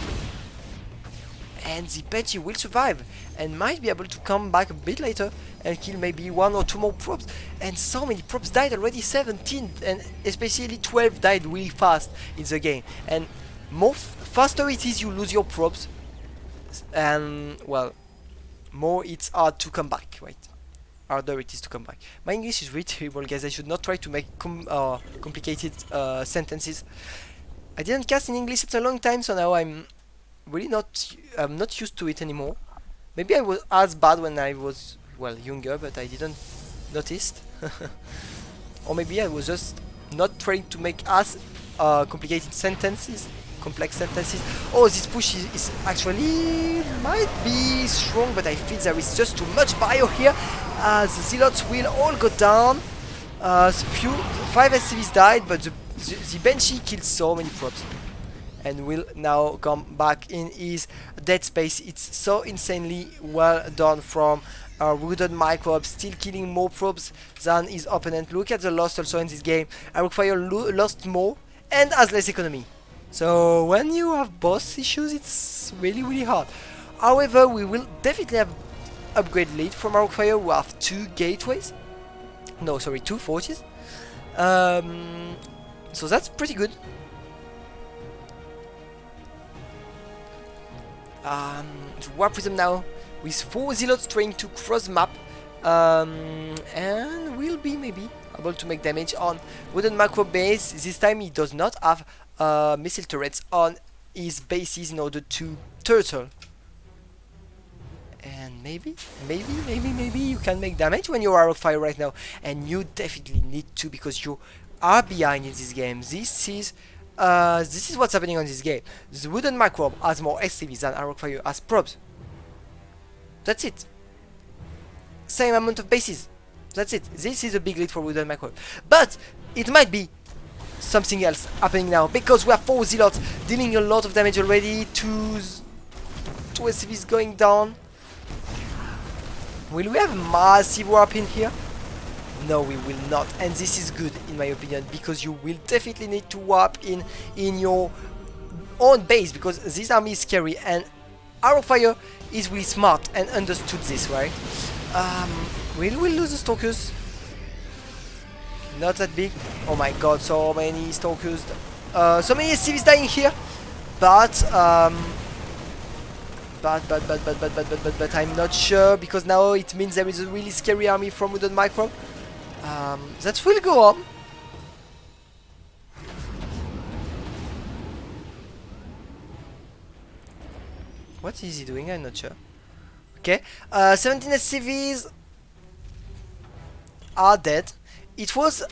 and the PvT will survive and might be able to come back a bit later and kill maybe 1 or 2 more probes. And so many probes died already, 17, and especially 12 died really fast in the game. And faster it is you lose your probes, and well, more it's hard to come back, right? Harder it is to come back. My English is really terrible, guys. I should not try to make complicated sentences. I didn't cast in English for a long time, so now I'm really not used to it anymore. Maybe I was as bad when I was, well, younger, but I didn't notice. Or maybe I was just not trying to make as complicated sentences, complex sentences. Oh, this push is actually might be strong, but I feel there is just too much bio here. The zealots will all go down. 5 SCVs died, but the Banshee killed so many probes and will now come back in his dead space. It's so insanely well done from WoodedMicrob, still killing more probes than his opponent. Look at the loss also in this game. Arrogfire lost more and has less economy. So when you have both issues, it's really hard. However, we will definitely have upgrade lead from Arrogfire, who have 2 gateways. No, sorry, 2 forges. So that's pretty good. Warp Prism now with 4 zealots trying to cross the map, and will be maybe able to make damage on WoodedMicrob base. This time he does not have missile turrets on his bases in order to turtle. And maybe you can make damage when you are Arrogfire right now, and you definitely need to, because you are behind in this game. This is what's happening on this game. The WoodedMicrob has more SCVs than Arrogfire has probes. That's it. Same amount of bases. That's it. This is a big lead for WoodedMicrob. But it might be something else happening now, because we have 4 zealots dealing a lot of damage already. 2 SCVs going down. Will we have a massive warp in here? No, we will not, and this is good in my opinion, because you will definitely need to warp in your own base, because this army is scary, and Arrogfire is really smart and understood this, right? Will we lose the Stalkers? Not that big. Oh my god, so many Stalkers. So many SCVs dying here, but I'm not sure, because now it means there is a really scary army from WoodedMicrob. That will go on. What is he doing? I'm not sure. Okay, 17 SCVs are dead. It was,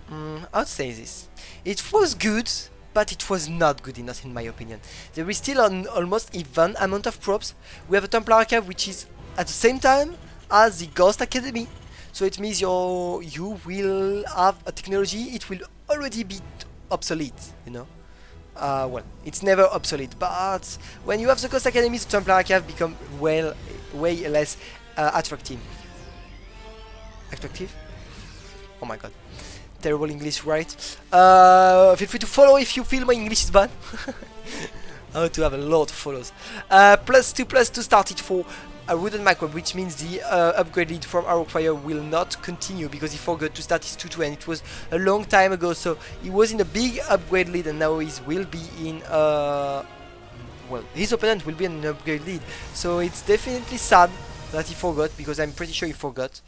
how to say this? It was good, but it was not good enough in my opinion. There is still an almost even amount of probes. We have a Templar Archive, which is at the same time as the Ghost Academy. So it means you will have a technology, it will already be obsolete, you know. Well, it's never obsolete, but when you have the Ghost Academy, the Templar Archive become way less attractive. Attractive? Oh my god. Terrible English, right? Feel free to follow if you feel my English is bad. I want to have a lot of follows. +2 started for WoodedMicrob, which means the upgrade lead from Arrogfire will not continue, because he forgot to start his 2-2, and it was a long time ago. So he was in a big upgrade lead, and now he will be in well, his opponent will be in an upgrade lead. So it's definitely sad that he forgot, because I'm pretty sure he forgot.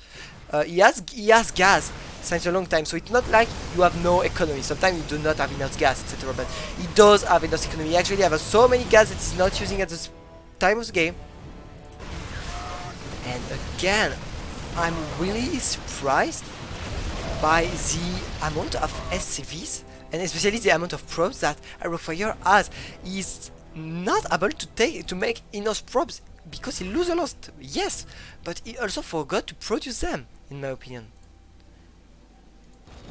He has gas since a long time, so it's not like you have no economy. Sometimes you do not have enough gas, etc. But he does have enough economy. He actually has so many gas that he's not using at the time of the game. And again, I'm really surprised by the amount of SCVs, and especially the amount of probes that Arrogfire has. He's not able to make enough probes, because he loses a lot, yes, but he also forgot to produce them, in my opinion.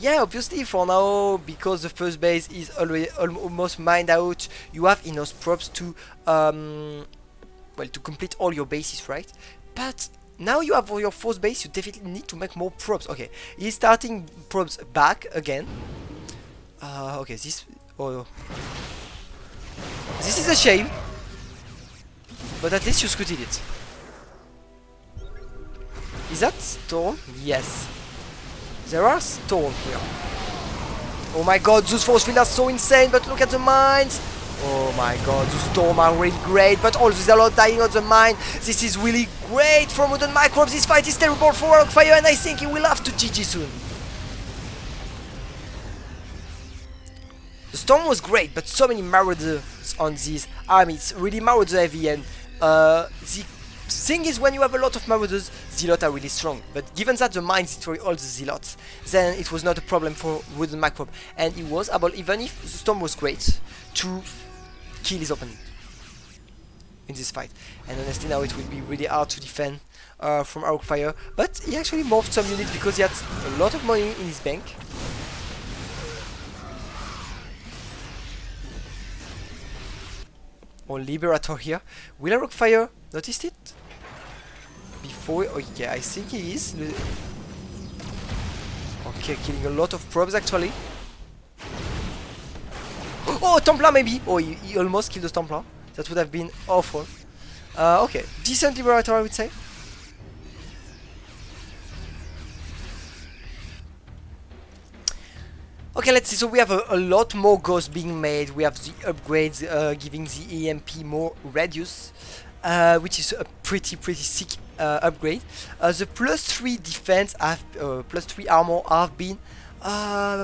Yeah, obviously for now, because the first base is already almost mined out, you have enough props to well, to complete all your bases, right? But now you have your fourth base, you definitely need to make more probes. Okay, he's starting probes back again. Okay, this... Oh, this is a shame, but at least you scooted it. Is that storm? Yes. There are storms here. Oh my god, those force fields are so insane, but look at the mines! Oh my god, the storm are really great, but all the Zealots dying on the mine. This is really great for WoodedMicrob. This fight is terrible for Arrogfire, and I think he will have to GG soon. The storm was great, but so many Marauders on this army. It's really Marauder heavy, and the thing is, when you have a lot of Marauders, Zealots are really strong. But given that the mines destroy all the Zealots, then it was not a problem for WoodedMicrob, and he was able, even if the storm was great, to kill his opponent in this fight. And honestly, now it will be really hard to defend from Arrogfire, but he actually morphed some units because he had a lot of money in his bank. Or Liberator here. Will Arrogfire notice it? Before... Oh yeah, I think he is. Okay, killing a lot of probes actually. Oh, Templar maybe! Oh, he almost killed the Templar. That would have been awful. Okay, decent Liberator I would say. Okay, let's see. So we have a lot more ghosts being made. We have the upgrades giving the EMP more radius, which is a pretty sick upgrade. The +3 defense, +3 armor have been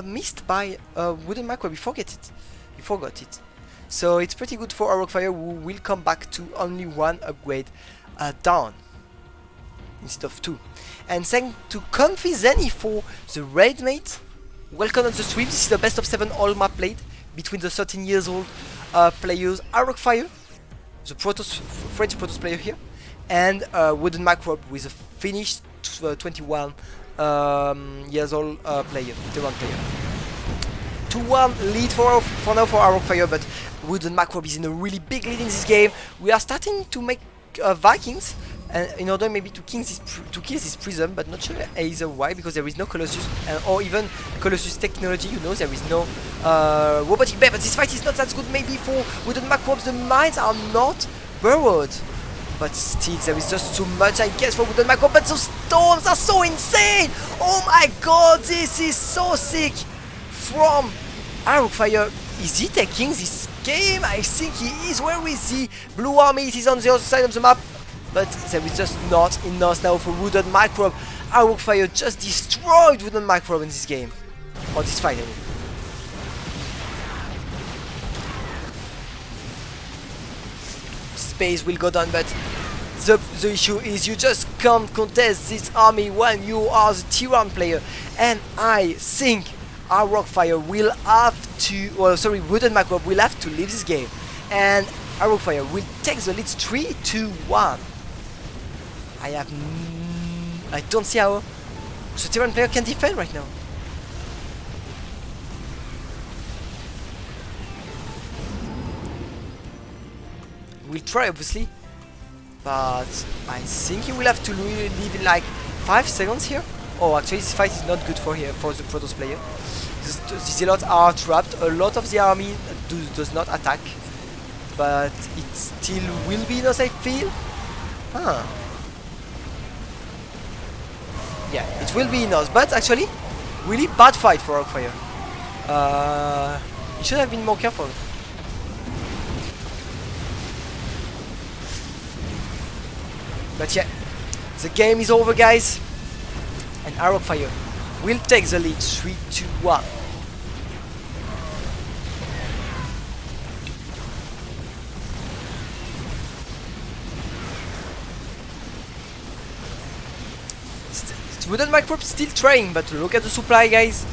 missed by WoodedMicrob. He forgot it. So it's pretty good for Arrogfire, who will come back to only one upgrade down instead of 2. And thanks to Comfy Zenny for the raid mate. Welcome on the stream. This is the best of 7 all map played between the 13 years old players Arrogfire, the French Protoss player here, and WoodedMicrob with a finished 21 years old player, veteran player. 2-1 lead for now for Arrogfire, but WoodedMicrob is in a really big lead in this game. We are starting to make Vikings, and in order maybe to kill this prism, but not sure either why, because there is no Colossus, or even Colossus technology, you know, there is no robotic bear, but this fight is not that good maybe for WoodedMicrob. The mines are not burrowed, but still there is just too much, I guess, for WoodedMicrob. But those storms are so insane! Oh my god, this is so sick from Arrogfire. Is he taking this game? I think he is. Where is he? Blue army, it is on the other side of the map. But there is just not enough now for WoodedMicrob. Arrogfire just destroyed WoodedMicrob in this game. Or this fight, I mean. Space will go down, but the issue is you just can't contest this army when you are the Tyrann player. And I think Arrogfire will have to... Well, sorry, WoodedMicrob will have to leave this game. And Arrogfire will take the lead 3-2-1. I don't see how the Tyrann player can defend right now. We'll try, obviously, but I think he will have to leave in like 5 seconds here. Oh, actually, this fight is not good for the Protoss player. The Zealots are trapped. A lot of the army does not attack, but it still will be enough, I feel. Huh. Yeah, it will be enough, but actually, really bad fight for Arrogfire. He should have been more careful. But yeah, the game is over, guys, and Arrogfire will take the lead 3-2-1. WoodedMicrob still trying, but look at the supply, guys.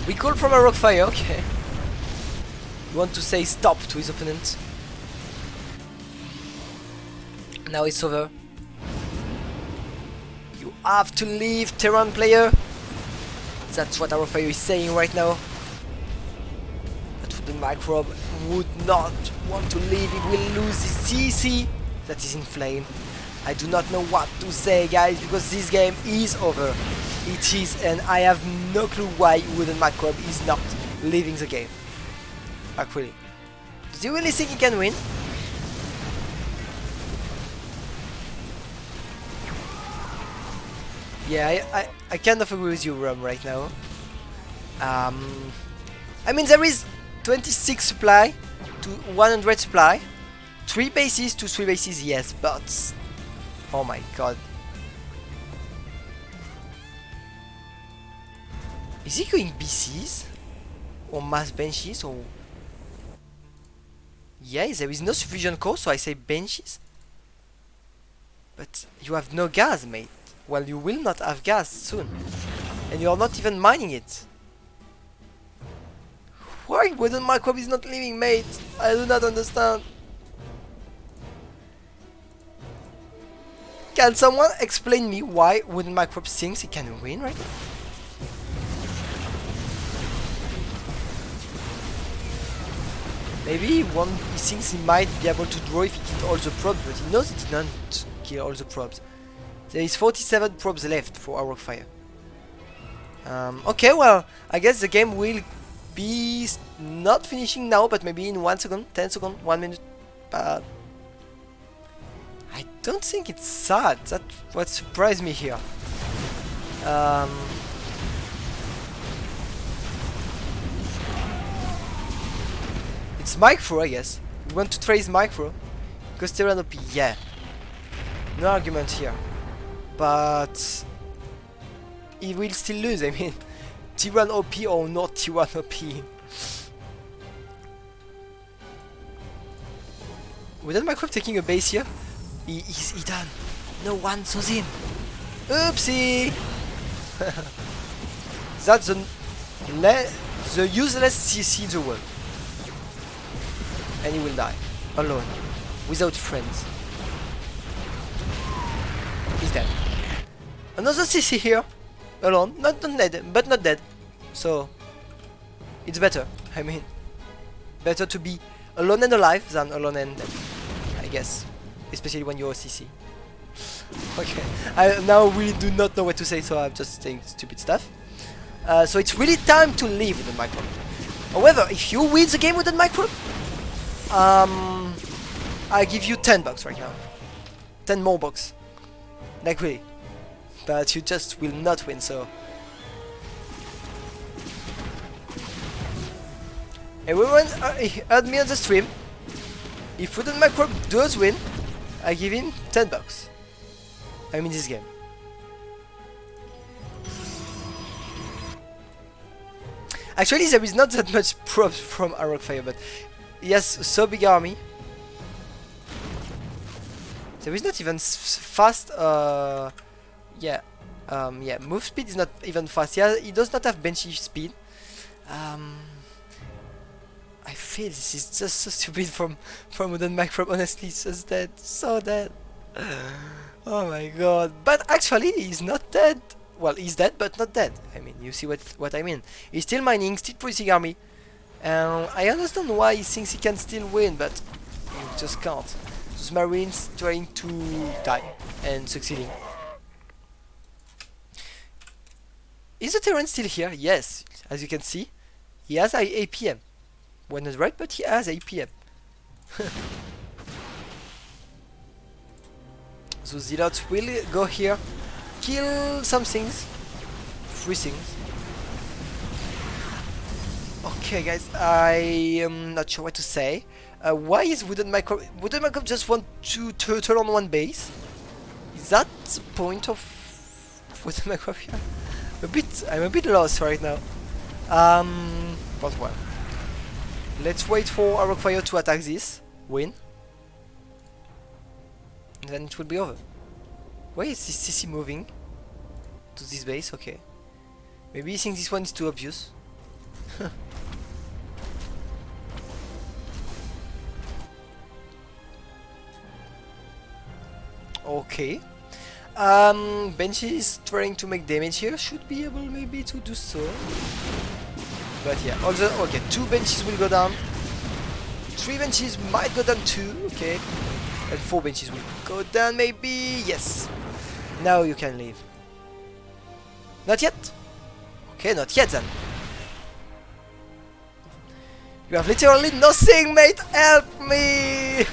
We call from Arrogfire, okay. You want to say stop to his opponent. Now it's over. You have to leave, Tyrann player. That's what Arrogfire is saying right now. But WoodedMicrob would not want to leave. He will lose his CC that is in flame. I do not know what to say, guys, because this game is over. It is, and I have no clue why WoodedMicrob is not leaving the game. Like, really. Does he really think he can win? Yeah, I kind of agree with you, Rum, right now. I mean, there is 26 supply to 100 supply. 3 bases to 3 bases, yes, but... Oh my god. Is he going BCs? Or mass benches? Or... Yeah, there is no sufficient core, so I say benches. But you have no gas, mate. Well, you will not have gas soon. And you are not even mining it. Why WoodedMicrob is not leaving, mate? I do not understand. Can someone explain me why WoodedMicrob thinks he can win right now? Maybe he thinks he might be able to draw if he killed all the probes, but he knows he did not kill all the probes. There is 47 probes left for Arrogfire. Okay, well, I guess the game will be not finishing now, but maybe in 1 second, 10 seconds, 1 minute. But I don't think it's sad. That's what surprised me here. It's micro, I guess. We want to trace micro because Terran OP, yeah. No argument here. But he will still lose, I mean. T1 OP or not T1 OP. WoodedMicrob taking a base here? He done. No one saw him. Oopsie! That's the useless CC in the world. And he will die. Alone. Without friends. He's dead. Another CC here. Alone. Not dead, but not dead. So, it's better. I mean, better to be alone and alive than alone and dead, I guess. Especially when you're a CC. Okay, I now really do not know what to say, so I'm just saying stupid stuff. So it's really time to leave WoodedMicrob. However, if you win the game with WoodedMicrob, I give you 10 bucks right now. 10 more bucks. Like really. But you just will not win, so... Everyone heard me on the stream. If WoodedMicrob does win, I give him 10 bucks. I'm in this game. Actually, there is not that much props from Arrogfire, but he has so big army. There is not even fast. Yeah, move speed is not even fast. He does not have bench speed. I feel this is just so stupid from WoodedMicrob. Honestly, it's just dead, so dead. Oh my god! But actually, he's not dead. Well, he's dead, but not dead. I mean, you see what I mean. He's still mining, still producing army. I understand why he thinks he can still win, but he just can't. Those Marines trying to die and succeeding. Is the Terran still here? Yes, as you can see, he has APM. Well, not right, but he has APM. So Zealots will go here, kill some things, 3 things. Okay, guys, I am not sure what to say. Why is WoodedMicrob? WoodedMicrob just want to turn on one base? Is that the point of WoodedMicrob here? I'm a bit lost right now. But well, let's wait for Arrogfire to attack this, win, and then it will be over. Why is this CC moving to this base? Okay, maybe you think this one is too obvious. Okay. Benchy is trying to make damage here, should be able maybe to do so. But yeah, also, okay, 2 benches will go down. 3 benches might go down too, okay. And 4 benches will go down maybe, yes. Now you can leave. Not yet? Okay, not yet then. You have literally nothing, mate, help me!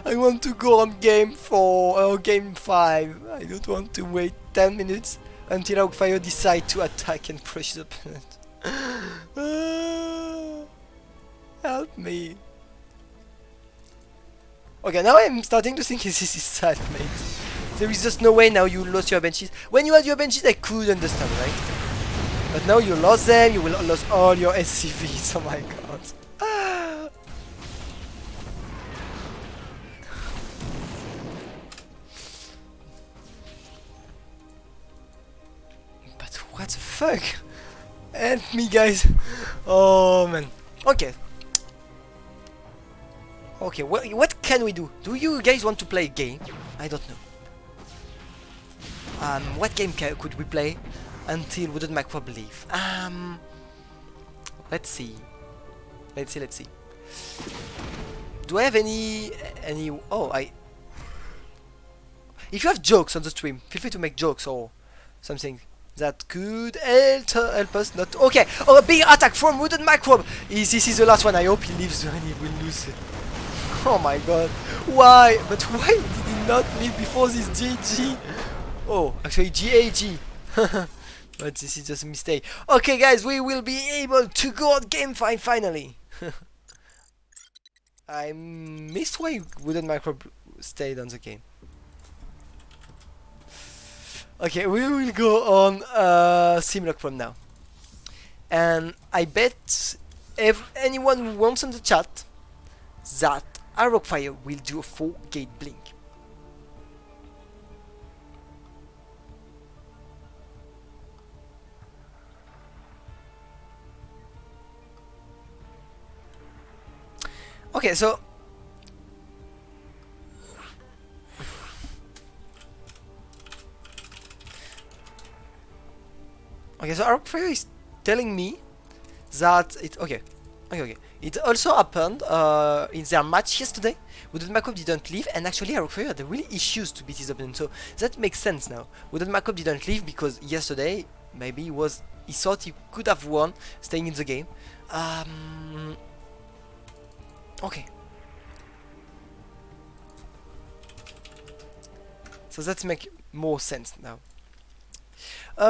I want to go on game 4 or game 5. I don't want to wait 10 minutes until Arrogfire decide to attack and crush the opponent. Help me. Okay, now I'm starting to think this is sad, mate. There is just no way now you lost your benches. When you had your benches, I could understand, right? But now you lost them, you will lose all your SCVs, oh my god. But what the fuck? Help me, guys. Oh man. Okay. Okay, what can we do? Do you guys want to play a game? I don't know. What game could we play until WoodedMicrob leave? Let's see. Let's see. Do I have any? Oh, if you have jokes on the stream, feel free to make jokes or something that could help us. Not okay. Oh, a big attack from WoodedMicrob. This is the last one. I hope he lives and he will lose it. Oh my god. Why? But why did he not leave before this GG? Oh, actually GAG. But this is just a mistake. Okay guys, we will be able to go on game 5 finally. I missed why WoodedMicrob stayed on the game. Okay, we will go on Simlock from now. And I bet if anyone who wants in the chat that Arrogfire will do a 4-gate blink. Okay, so Arrogfire is telling me that it okay. It also happened in their match yesterday. WoodedMicrob didn't leave, and actually Arrogfire had really issues to beat his opponent, so that makes sense now. WoodedMicrob didn't leave because yesterday maybe he thought he could have won staying in the game. Okay. So that makes more sense now.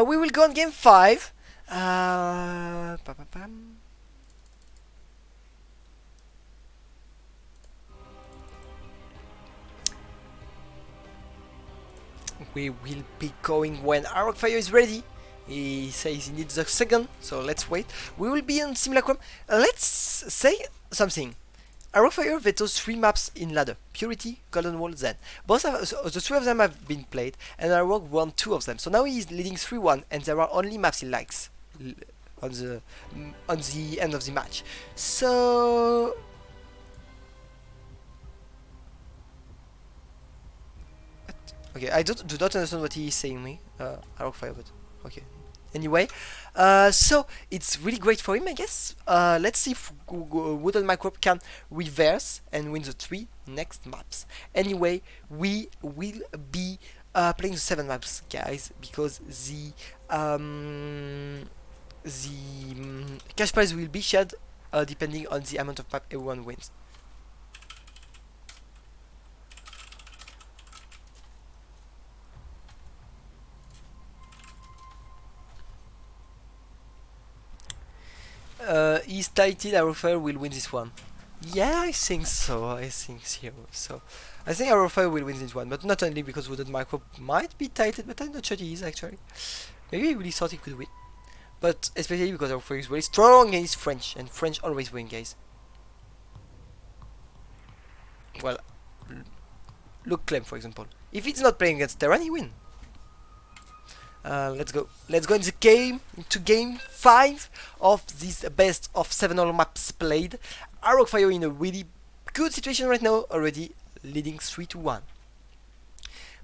We will go on game 5. We will be going when Arrogfire is ready. He says he needs a second, so let's wait. We will be on Simulacrum. Let's say something. Arrogfire vetoes 3 maps in ladder: Purity, Golden Wall, Zen. Both the 3 of them have been played, and Arrog won 2 of them. So now he is leading 3-1, and there are only maps he likes on the end of the match. So okay, I do not understand what he is saying me, Arrogfire, but okay. Anyway, so it's really great for him, I guess. Let's see if WoodedMicrob can reverse and win the 3 next maps. Anyway, we will be playing the 7 maps, guys, because the cash prize will be shared depending on the amount of map everyone wins. Is titled Arrogfire will win this one. Yeah, I think so. So I think Arrogfire will win this one, but not only because WoodedMicrob might be titled, but I'm not sure he is actually. Maybe he really thought he could win, but especially because Arrogfire is very strong and he's French, and French always win, guys. Well, look Clem for example. If it's not playing against Terran, he win. Let's go into game 5 of this best of 7 all maps played. Arrogfire in a really good situation right now, already leading 3-1.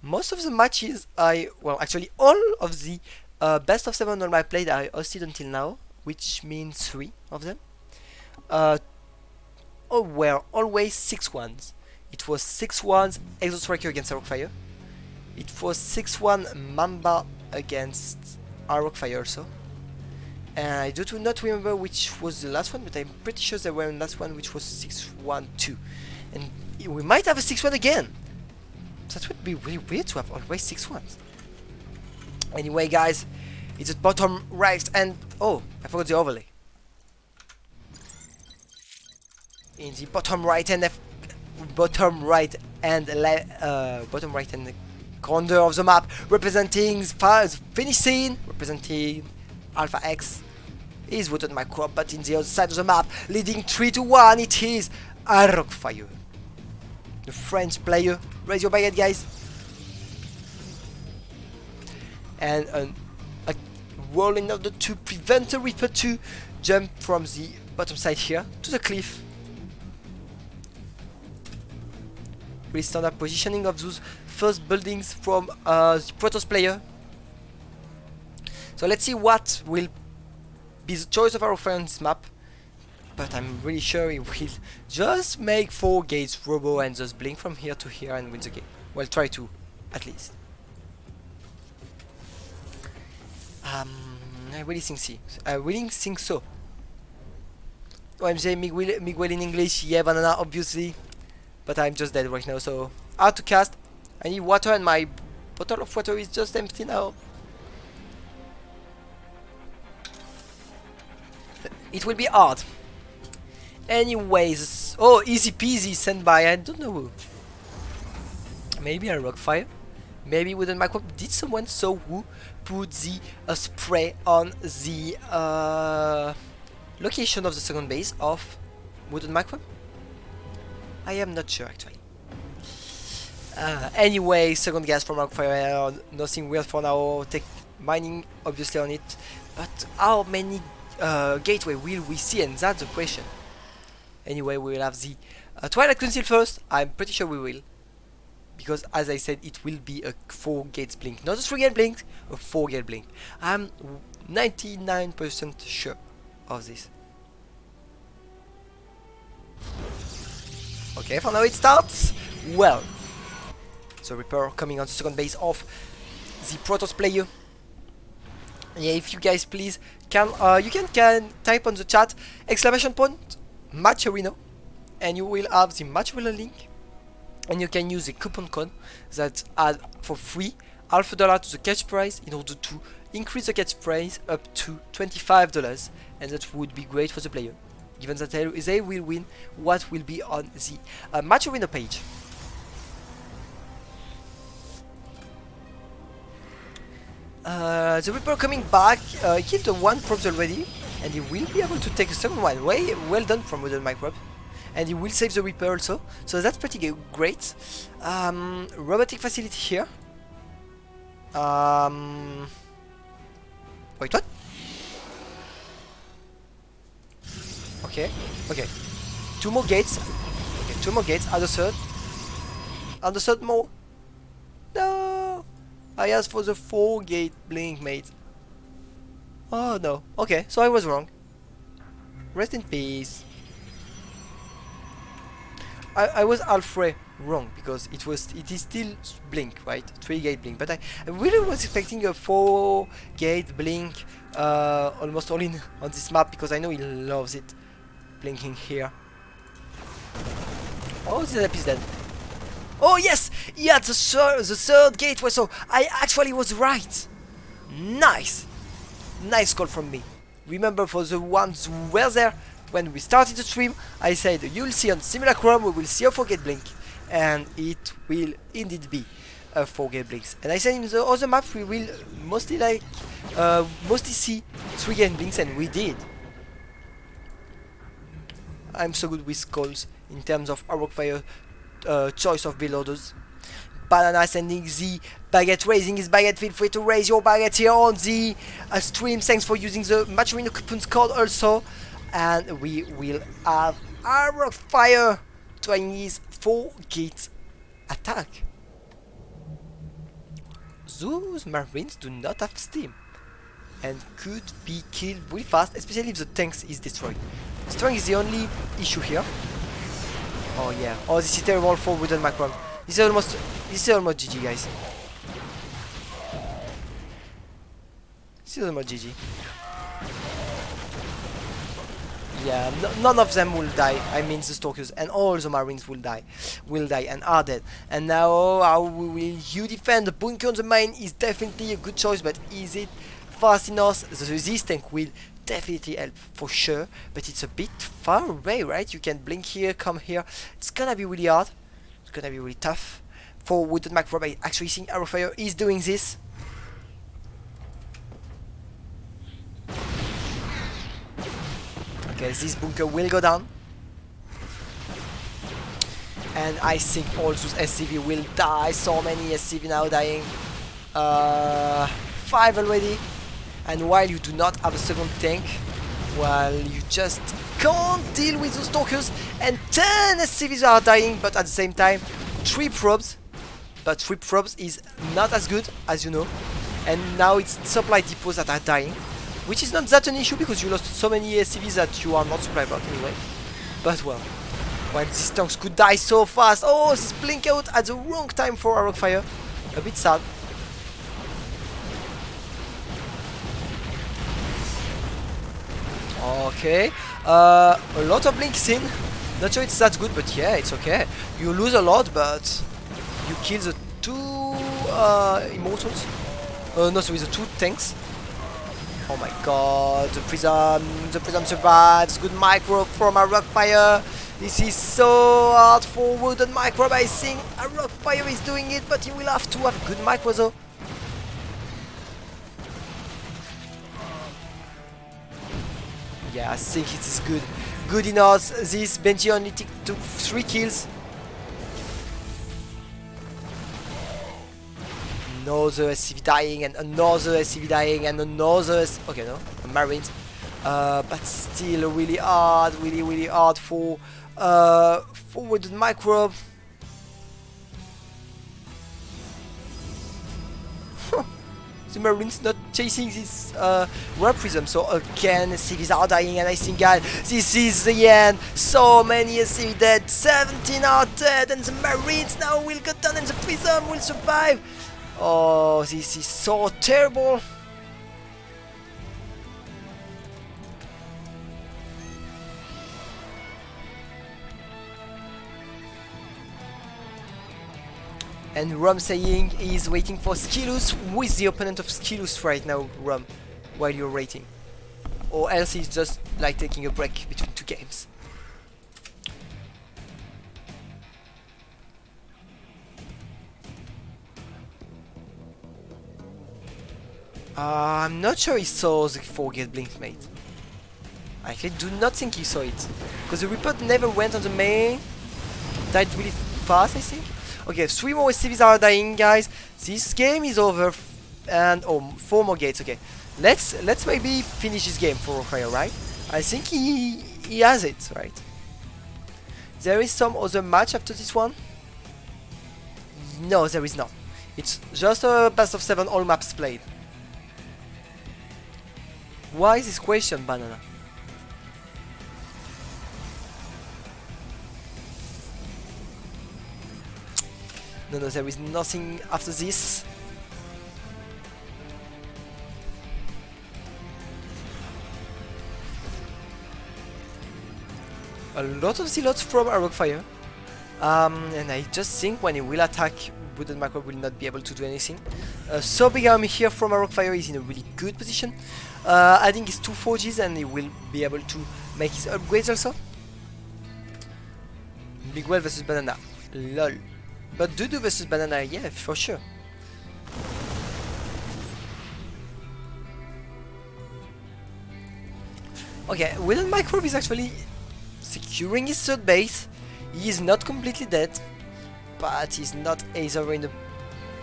Most of the matches well, actually all of the best of 7 on my played I hosted until now, which means 3 of them, uh, were always 6-1s. It was 6-1 Exo Striker against Arrogfire. It was 6-1 Mamba against Arrogfire also. And I do not remember which was the last one, but I'm pretty sure there were the last one which was 6-1-2. And we might have a 6-1 again. That would be really weird to have always 6-1s. Anyway, guys, it's at bottom right, and oh, I forgot the overlay. In the bottom right and bottom right and corner of the map, representing the finish scene, representing Alpha X, is WoodedMicrob, but in the other side of the map, leading 3-1, it is Arrogfire, the French player. Raise your baguette, guys. And a roll in order to prevent the Reaper to jump from the bottom side here to the cliff. Really standard positioning of those first buildings from the Protoss player. So let's see what will be the choice of Arrogfire on this map. But I'm really sure he will just make 4 gates robo and just blink from here to here and win the game. Well, try to, at least. I really think so. Oh, I'm saying Miguel in English, yeah, banana, obviously. But I'm just dead right now, so hard to cast. I need water and my bottle of water is just empty now. It will be hard. Anyways, oh, easy peasy, sent by, I don't know who. Maybe Arrogfire. Maybe WoodedMicrob. Did someone saw who put the spray on the location of the second base of WoodedMicrob? I am not sure actually. Anyway, second gas from Arrogfire, nothing weird for now. Take mining obviously on it, but how many gateway will we see, and that's the question. Anyway, we will have the Twilight Council first. I'm pretty sure we will, because as I said, it will be a 4 gates blink, not a 3 gate blink, a 4 gate blink. I'm 99% sure of this. Okay, for now it starts well. So Reaper coming on the second base of the Protoss player. Yeah, if you guys please can you can type on the chat !point match arena, and you will have the match arena link, and you can use the coupon code that add for free $1/2 to the catch price in order to increase the catch price up to $25, and that would be great for the player, given that they will win what will be on the match arena page. The Reaper coming back, killed the one props already, and he will be able to take a second one. Well done from WoodedMicrob. And he will save the Reaper also, so that's pretty great. Robotic facility here. Wait, what? Okay, 2 more gates. Okay, 2 more gates, and the third more. No! I asked for the 4 gate blink, mate. Oh no. Okay, so I was wrong. Rest in peace. I was halfway wrong, because it is still blink, right? 3 gate blink, but I really was expecting a 4 gate blink almost all in on this map, because I know he loves it blinking here. Oh, the Zap is dead. Oh yes! Yeah, the third gateway, so I actually was right. Nice! Nice call from me. Remember, for the ones who were there when we started the stream, I said you'll see on Simulacrum we will see a 4 gate blink, and it will indeed be a 4 gate blinks. And I said in the other maps we will mostly see 3 gate blinks, and we did. I'm so good with calls in terms of Arrogfire choice of build orders. Banana sending the baguette, raising his baguette. Feel free to raise your baguette here on the stream. Thanks for using the match arena coupons code also. And we will have Arrogfire trying his 4 gate attack. those Marines do not have steam and could be killed really fast, especially if the tanks is destroyed. Strength is the only issue here. Oh yeah. Oh, this is terrible for WoodedMicrob. This is almost GG, guys. This is almost GG. Yeah, none of them will die. I mean the Stalkers, and all the Marines will die and are dead. And now how will you defend? The bunker on the mine is definitely a good choice, but is it fast enough? This tank will definitely help for sure, but it's a bit far away, right? You can blink here, come here. It's gonna be really hard. It's gonna be really tough for WoodedMicrob. I actually think Arrowfire is doing this. Okay, this bunker will go down. And I think all those SCV will die. So many SCV now dying. 5 already. And while you do not have a second tank, well, you just can't deal with those Stalkers. And 10 SCVs are dying, but at the same time, 3 probes. But 3 probes is not as good, as you know. And now it's supply depots that are dying. Which is not that an issue because you lost so many SCVs that you are not supply about anyway. But well, these tanks could die so fast. Oh, this blink out at the wrong time for Arrogfire. A bit sad. Okay, a lot of blinks in. Not sure it's that good, but yeah, it's okay. You lose a lot, but you kill the 2 immortals. No, sorry, the 2 tanks. Oh my god, the prism survives. Good micro from Arrogfire. This is so hard for WoodedMicrob. I think Arrogfire is doing it, but he will have to have good micro though. Yeah, I think it is good. Good enough. This Benji only took 3 kills. Another SCV dying and another SCV dying and another okay, no, Marines. But still really hard, really hard for WoodedMicrob. The Marines not chasing this Warp Prism, so again SCVs are dying, and I think this is the end. So many SCV dead, 17 are dead, and the Marines now will go down and the Prism will survive. Oh, this is so terrible. And Rum saying he's waiting for Skillus. Who is the opponent of Skillus right now, Rum, while you're rating? Or else he's just like taking a break between 2 games. I'm not sure he saw the 4 get blinked, mate. I do not think he saw it. Because the report never went on the main. Died really fast, I think. Okay, 3 more SCVs are dying, guys. This game is over. And, oh, 4 more gates, okay. Let's maybe finish this game for Arrogfire, right? I think he has it, right? There is some other match after this one? No, there is not. It's just a best of 7 all maps played. Why is this question, Banana? No, there is nothing after this. A lot of zealots from Arrogfire. And I just think when he will attack, WoodedMicrob will not be able to do anything. So big army here from Arrogfire is in a really good position. Adding his 2 forges, and he will be able to make his upgrades also. Big Well versus Banana. Lol. But Dudu versus Banana, yeah, for sure. Okay, WoodedMicrob is actually securing his 3rd base. He is not completely dead, but he's not either in a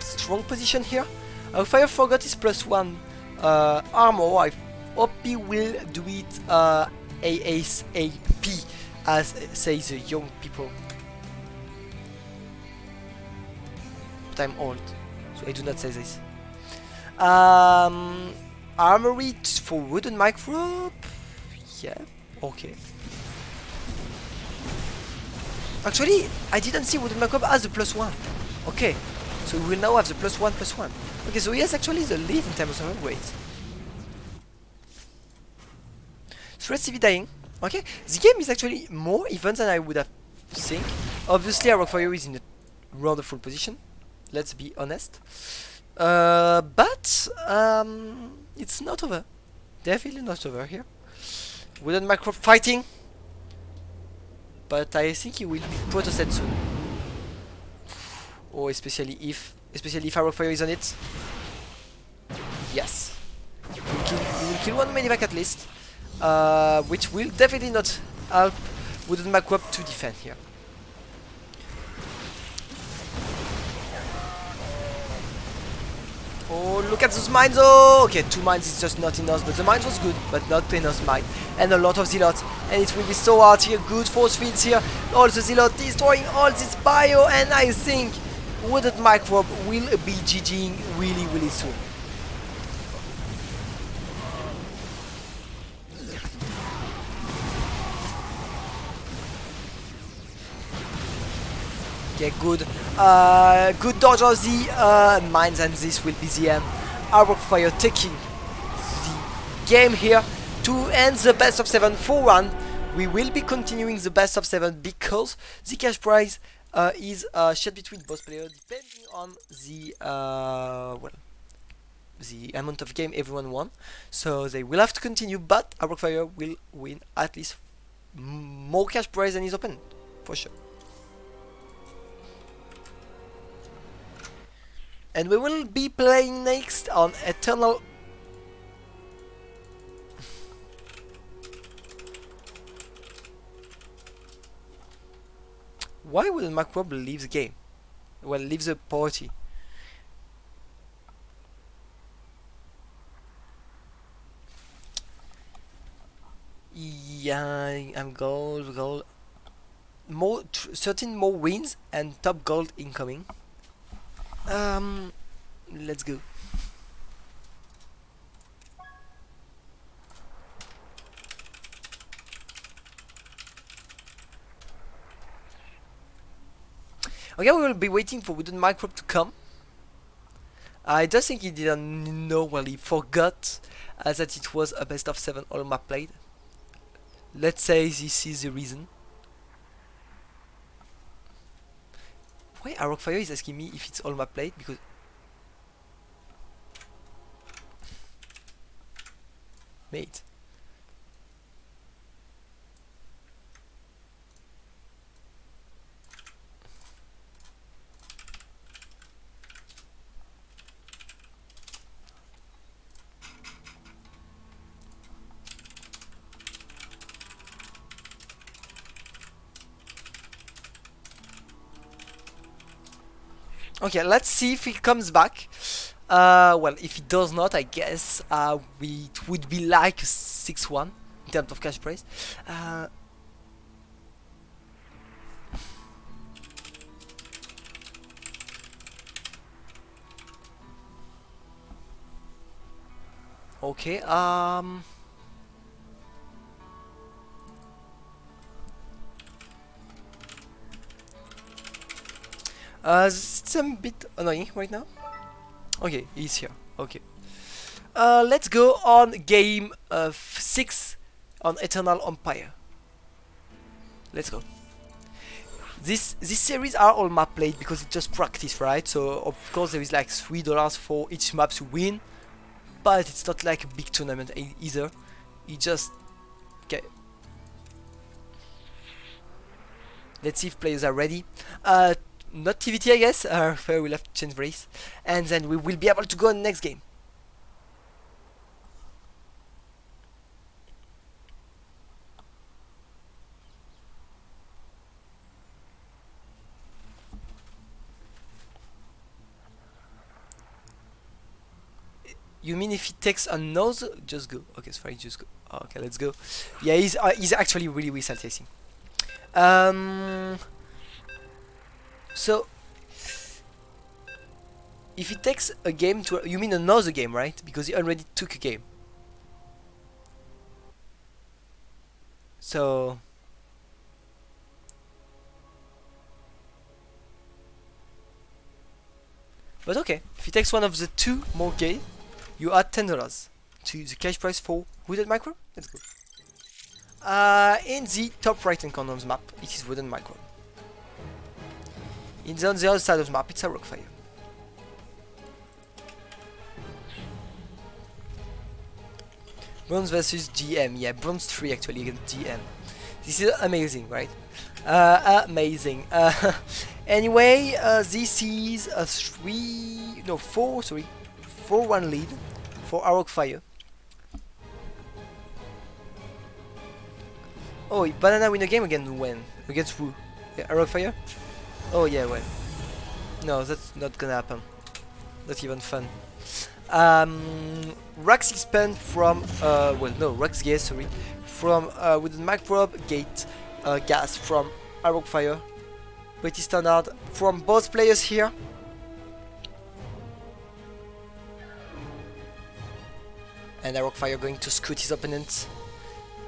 strong position here. Arrogfire forgot his +1 armor. I hope he will do it ASAP, as say the young people. But I'm old, so I do not say this. Armory for WoodedMicrob. Yeah. Okay. Actually, I didn't see WoodedMicrob as the +1. Okay. So we will now have the +1/+1. Okay, so he has actually the lead in terms of weight. Threat CV dying. Okay, the game is actually more even than I would have think. Obviously, Arrogfire is in a wonderful position. Let's be honest. But it's not over. Definitely not over here. WoodedMicrob fighting, but I think he will be protested soon. Or especially if Arrogfire is on it. Yes, he will kill one medivac at least. Which will definitely not help WoodedMicrob to defend here. Oh, look at those mines! Oh, okay, 2 mines is just not enough, but the mines was good, but not enough mine. And a lot of zealots, and it will be so hard here. Good force fields here. All the zealots destroying all this bio, and I think WoodedMicrob will be GGing really soon. Okay, good. Good dodge of the mines, and this will be the end. Arrogfire taking the game here to end the best of 7 for 1. We will be continuing the best of 7 because the cash prize is shared between both players depending on the the amount of game everyone won. So they will have to continue, but Arrogfire will win at least more cash prize than his opponent, for sure. And we will be playing next on Eternal. Why would WoodedMicrob leave the game? Well, leave the party. Yeah, I'm gold. More 13 more wins and top gold incoming. Let's go. Okay, we will be waiting for WoodedMicrob to come. I just think he didn't know, well, he forgot that it was a best of 7 all map played. Let's say this is the reason. Why Arrogfire is asking me if it's all map played? Because mate. Okay, let's see if he comes back. Well, if he does not, I guess it would be like 6-1 in terms of cash prize. Okay, it's a bit annoying right now. Okay, he's here. Okay. Let's go on game 6 on Eternal Empire. Let's go. This series are all map played because it's just practice, right? So of course there is like $3 for each map to win, but it's not like a big tournament either. It just okay. Let's see if players are ready. Not PvT, I guess. Fair, we'll have to change race, and then we will be able to go on the next game. You mean if he takes a nose, just go? Okay, sorry, just go. Okay, let's go. Yeah, he's actually really salty, I think. So if he takes a game to... You mean another game, right? Because he already took a game. So... But okay, if he takes one of the 2 more games, you add $10 to the cash price for WoodedMicrob. Let's go. In the top right hand corner of the map, it is WoodedMicrob. On the other side of the map, it's Arrogfire. Bronze versus GM, yeah, bronze 3 actually against GM. This is amazing, right? Amazing. Anyway, this is a 4-1 lead for Arrogfire. Oh, Banana win a game again when? Against who? Yeah, Arrogfire? Oh yeah, well. No, that's not gonna happen. Not even fun. Rax expand from Rax gas, sorry, from WoodedMicrob, Gate gas from Arrogfire. Pretty standard from both players here. And Arrogfire going to scoot his opponent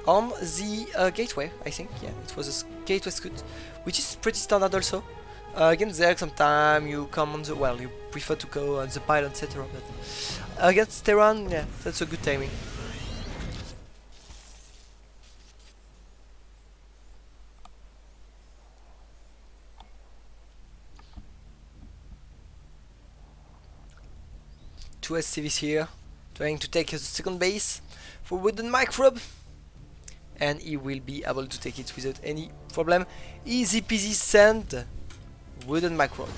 on the gateway, I think. Yeah, it was a gateway scoot, which is pretty standard also. Against Zerg, sometimes you come on the... Well, you prefer to go on the pile, etc. But against Terran, yeah, that's a good timing. Two SCVs here, trying to take his second base for WoodedMicrob. And he will be able to take it without any problem. Easy peasy send WoodedMicrob.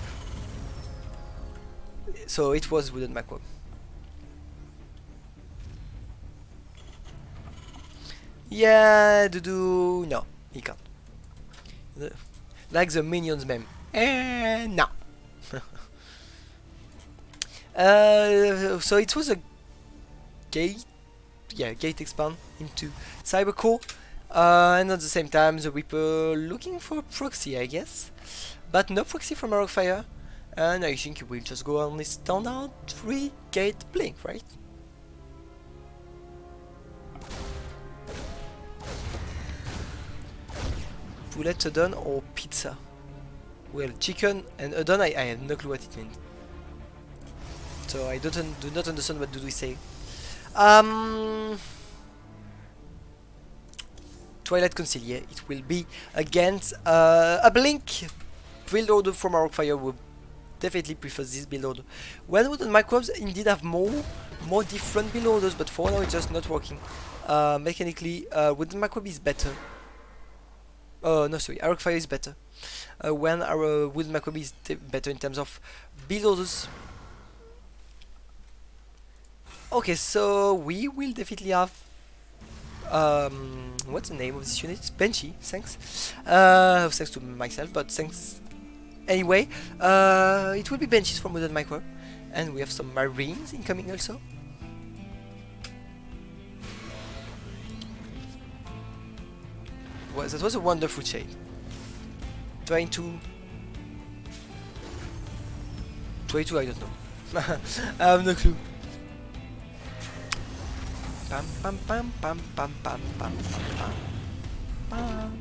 So it was WoodedMicrob. Yeah, no, he can't. Like the minions meme. No. So it was a gate, gate expand into Cybercore, and at the same time the Reaper looking for a proxy, I guess, but no proxy from Arrogfire, and I think he will just go on his standard 3-gate blink, right? Poulet, udon or pizza? Well, chicken and udon, I have no clue what it means. So I do not understand what do we say. Twilight Concilier, it will be against a blink build order from Arrogfire. Would definitely prefer this build order. Well, WoodedMicrobs indeed have more different build orders, but for now it's just not working. Mechanically, WoodedMicrob is better. No, sorry, Arrogfire is better. When our WoodedMicrob is better in terms of build orders. Okay, so we will definitely have what's the name of this unit? Benchy, thanks. Thanks to myself, but thanks anyway. It will be benches from WoodedMicrob, and we have some Marines incoming also. Well, that was a wonderful shade. Trying to 22, I don't know. I have no clue. Pam pam pam pam pam pam pam pam pam.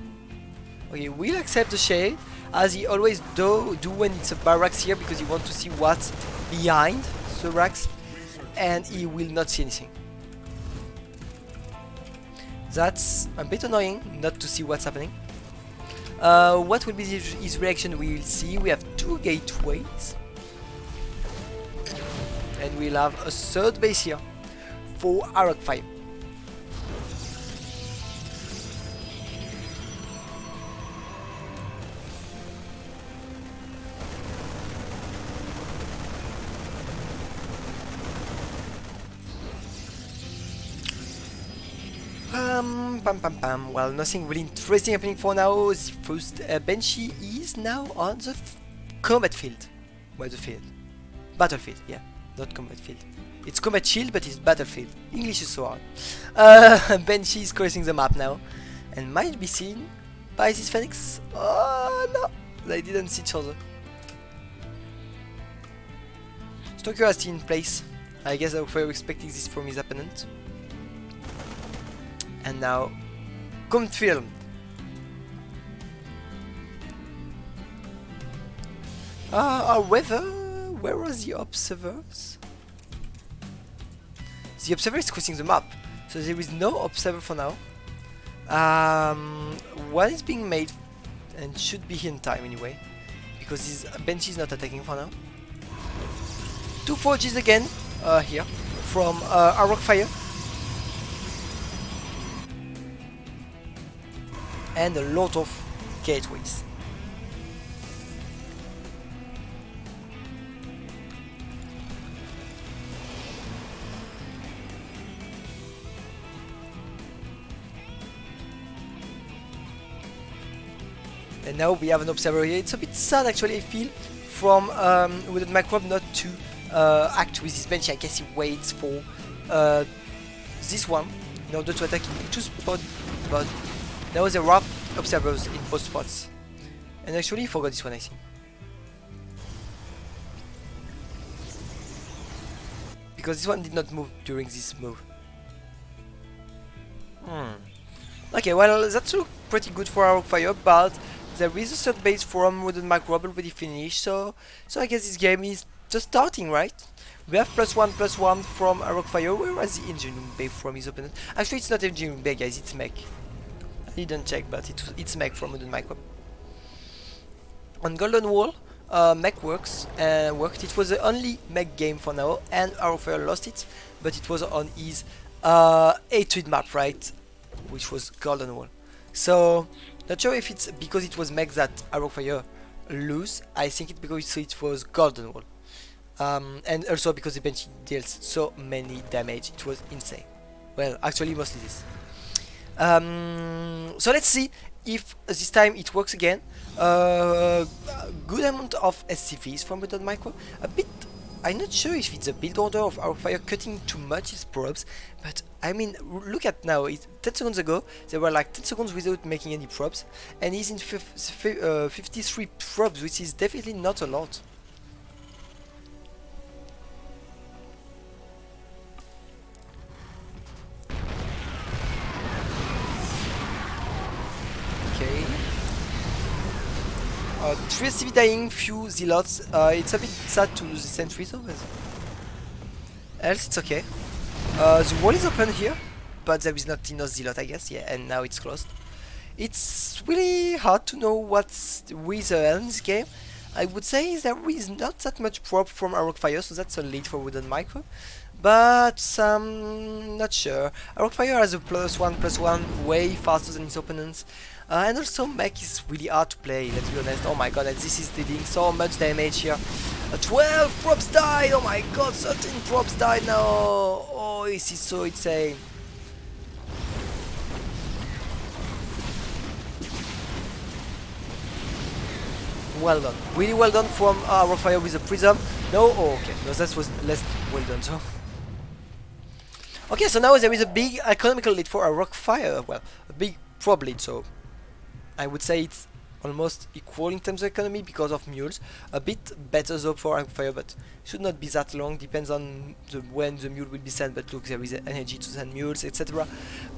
Okay, we'll accept the shade, as he always do when it's a barracks here, because he wants to see what's behind the racks, and he will not see anything. That's a bit annoying not to see what's happening. What will be his reaction? We will see. We have 2 gateways, and we'll have a 3rd base here for Arrogfire. Pam pam pam. Well, nothing really interesting happening for now. The first Benchy is now on the combat field. Where's the field? Battlefield, yeah, not combat field. It's combat shield, but it's battlefield. English is so hard. Benchy is crossing the map now, and might be seen by this Phoenix. Oh no, they didn't see each other. Stalker is still in place. I guess Arrogfire expecting this from his opponent. And now, confirm. However, where are the observers? The observer is crossing the map, so there is no observer for now. One is being made and should be in time anyway, because his bench is not attacking for now. 2 forges again here from Arrogfire, and a lot of gateways. And now we have an observer here. It's a bit sad actually, I feel, from WoodedMicrob not to act with his bench. I guess he waits for this one in order to attack in 2 spots, but now there are observers in both spots. And actually he forgot this one, I think. Because this one did not move during this move. Okay, well, that looks pretty good for Arrogfire, but there is a third base from WoodedMicrob already finished, so I guess this game is just starting, right? We have +1/+1 from Arrogfire. Where is the engineering bay from his opponent? Actually, it's not engineering bay, guys, it's mech. I didn't check, but it's mech from WoodedMicrob. On Golden Wall, mech worked. It was the only mech game for now, and Arrogfire lost it, but it was on his 8-tweet map, right? Which was Golden Wall. So, not sure if it's because it was mech that Arrogfire lose. I think it's because it was Golden Wall. And also because the bench deals so many damage. It was insane. Well, actually mostly this. So let's see if this time it works again. Good amount of SCVs from WoodedMicrob. A bit, I'm not sure if it's a build order of Arrogfire cutting too much his probes, but I mean, look at now, 10 seconds ago, there were like 10 seconds without making any probes, and he's in 53 probes, which is definitely not a lot. Okay. 3 SCV dying, few zealots. It's a bit sad to lose the sentries though, but else it's okay. The wall is open here, but there is not enough zealot, I guess. Yeah, and now it's closed. It's really hard to know what's with in this game. I would say there is not that much prop from Arrogfire, so that's a lead for WoodedMicrob. But not sure. Arrogfire has a +1/+1 way faster than his opponents. And also mech is really hard to play, let's be honest. Oh my god, and this is dealing so much damage here. 12 props died! Oh my god, 13 props died now! Oh, this is so insane. Well done. Really well done from Arrogfire with a prism. No? Oh, okay. No, that was less well done, so. Okay, so now there is a big economical lead for Arrogfire. Well, a big prob lead, so I would say it's almost equal in terms of economy because of mules. A bit better though for Arrogfire, but should not be that long. Depends on when the mule will be sent. But look, there is energy to send mules, etc.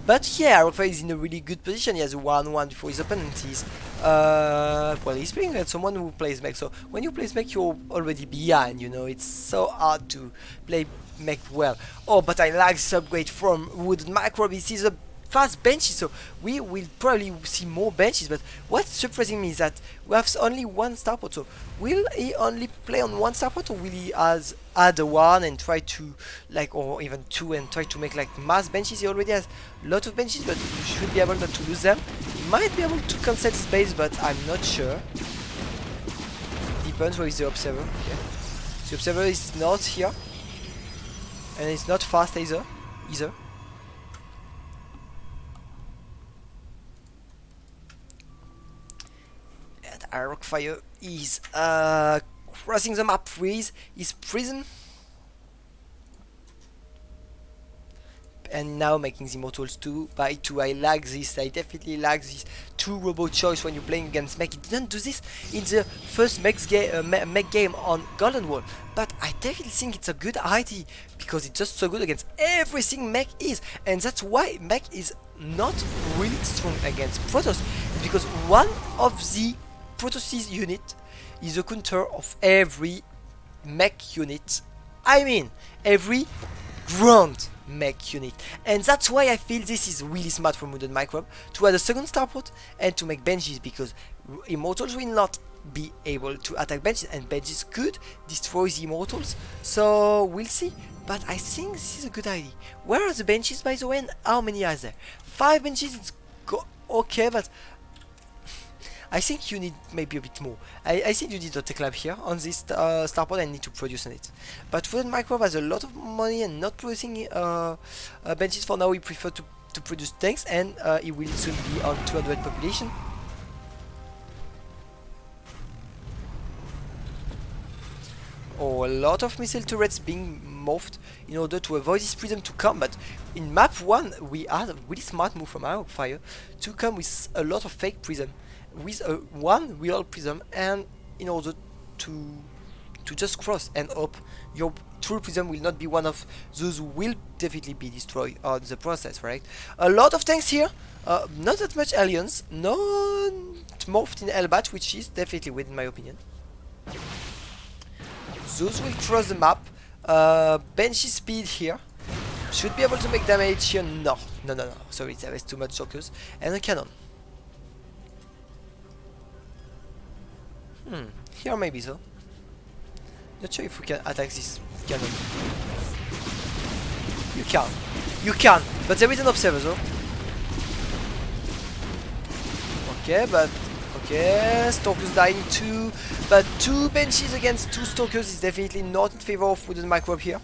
But yeah, Arrogfire is in a really good position. He has a 1-1 before his opponent. He's well, he's playing against someone who plays mech. So when you play mech, you're already behind. You know, it's so hard to play mech well. Oh, but I like this upgrade from WoodedMicrob. This is a fast benches, so we will probably see more benches. But what's surprising me is that we have only 1 starport. So will he only play on 1 starport, or will he add a 1 and try to or even 2 and try to make like mass benches? He already has a lot of benches, but you should be able not to lose them. He might be able to cancel his base, but I'm not sure. Depends where is the observer. Okay. The observer is not here, and it's not fast either. Arrogfire is crossing the map with his prism and now making the immortals 2 by 2. I like this. I definitely like this two robot choice when you're playing against mech. It didn't do this in the first mech game on Golden Wall, but I definitely think it's a good idea because it's just so good against everything mech is, and that's why mech is not really strong against Protoss. It's because one of the Protoss unit is a counter of every mech unit. I mean, every ground mech unit, and that's why I feel this is really smart from WoodedMicrob to add a second starport and to make benches, because immortals will not be able to attack benches and benches could destroy the immortals, so we'll see. But I think this is a good idea. Where are the benches, by the way, and how many are there? 5 benches, it's okay, but I think you need maybe a bit more. I think you need a tech lab here on this starport and need to produce on it. But WoodedMicrob has a lot of money and not producing benches for now. We prefer to produce tanks, and it will soon be on 200 population. Oh, a lot of missile turrets being morphed in order to avoid this prism to come, but in map 1 we had a really smart move from Arrogfire to come with a lot of fake prism, with one real prism, and in order to just cross and hope your true prism will not be one of those who will definitely be destroyed on the process, right? A lot of tanks here, not that much aliens, not morphed in Hellbat, which is definitely weird in my opinion. Those will cross the map. Benchy speed here. Should be able to make damage here. No. Sorry, there is too much shocks. And a cannon. Here maybe so. Not sure if we can attack this cannon. You can. But there is an observer though. Okay, but okay, Stalkers dying too, but 2 benches against 2 Stalkers is definitely not in favor of WoodedMicrob here.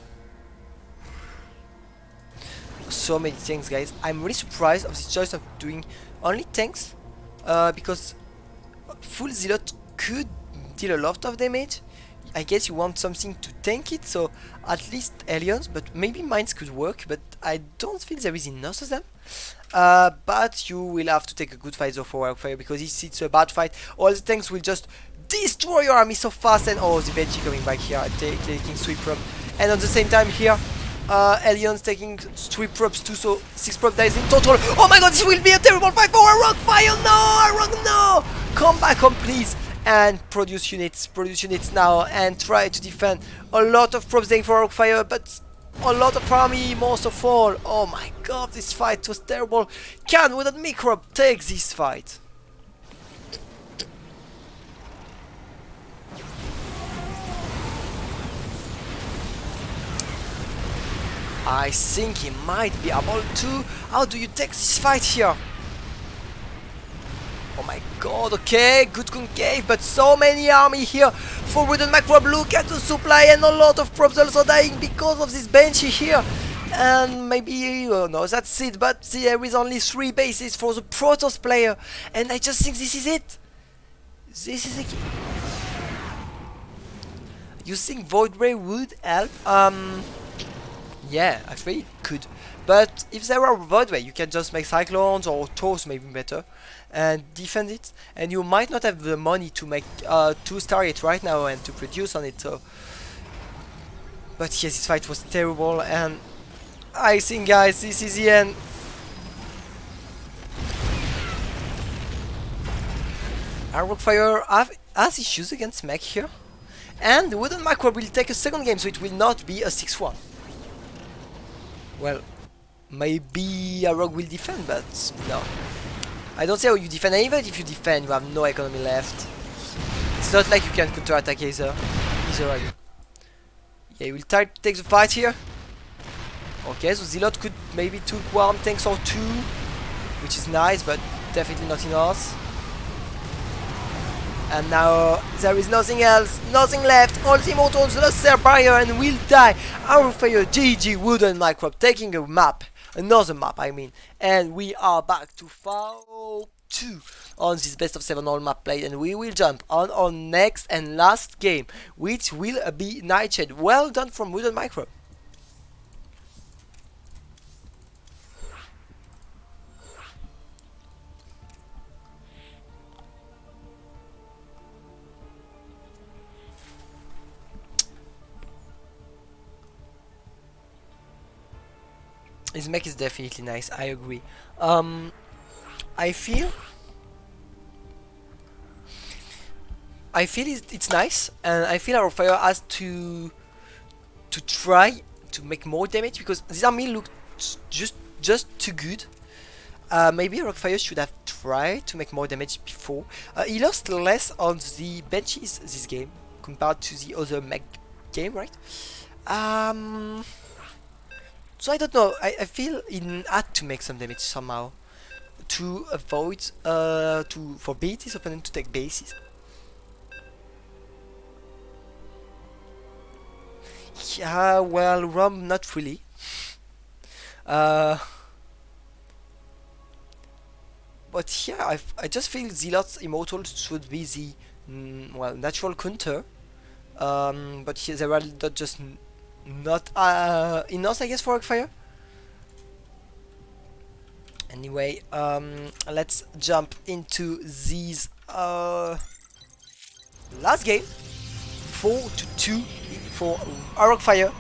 So many things, guys. I'm really surprised of this choice of doing only tanks, because full Zealot could deal a lot of damage. I guess you want something to tank it, so at least aliens, but maybe mines could work, but I don't feel there is enough of them. But you will have to take a good fight though for Arrogfire, because if it's a bad fight, all the tanks will just destroy your army so fast. And oh, the Benchy coming back here, taking 3 prop, and at the same time here, aliens taking 3 props too, so 6 prop dies in total. Oh my god, this will be a terrible fight for Arrogfire. No, come back home please, and produce units now, and try to defend. A lot of props dying for Arrogfire, but a lot of army most of all. Oh my god, this fight was terrible. Can WoodedMicrob take this fight? I think he might be able to. How do you take this fight here? Oh my god, okay, good concave, but so many army here for WoodedMicrob. Look at the supply, and a lot of props also dying because of this Benchy here. And maybe, oh no, that's it, but there is only 3 bases for the Protoss player, and I just think this is it. This is it. You think Void Ray would help? Yeah, actually it could. But if there are Void Ray, you can just make Cyclones or Toast maybe better and defend it, and you might not have the money to make 2 Stargate right now and to produce on it, so. But yes, this fight was terrible, and I think, guys, this is the end. Arrogfire has issues against mech here, and WoodedMicrob will take a second game, so it will not be a 6-1. Well, maybe Arrog will defend, but no. I don't see how you defend, and even if you defend, you have no economy left. It's not like you can counter-attack either are you? Yeah, you will try to take the fight here. Okay, so Zealot could maybe took 1 tanks or 2, which is nice, but definitely not enough. And now there is nothing else, nothing left. All the immortals lost their barrier and will die. Arrogfire, GG, WoodedMicrob taking a map, another map I mean. And we are back to FAO 2 on this best of 7 all map play, and we will jump on our next and last game, which will be Nightshade. Well done from WoodedMicrob. His mech is definitely nice, I agree. Um, I feel it's nice, and I feel Arrowfire has to try to make more damage because this army looked just too good. Maybe Arrowfire should have tried to make more damage before. He lost less on the benches this game compared to the other mech game, right? Um, so I don't know. I feel he had to make some damage somehow to avoid to forbid his opponent to take bases. Yeah, well, Rom, not really. Uh, but yeah, I just feel Zealot's Immortal should be the well natural counter. But there are not just not enough, I guess, for Arcfire. Anyway, let's jump into these last game. 4-2 for Arrowfire.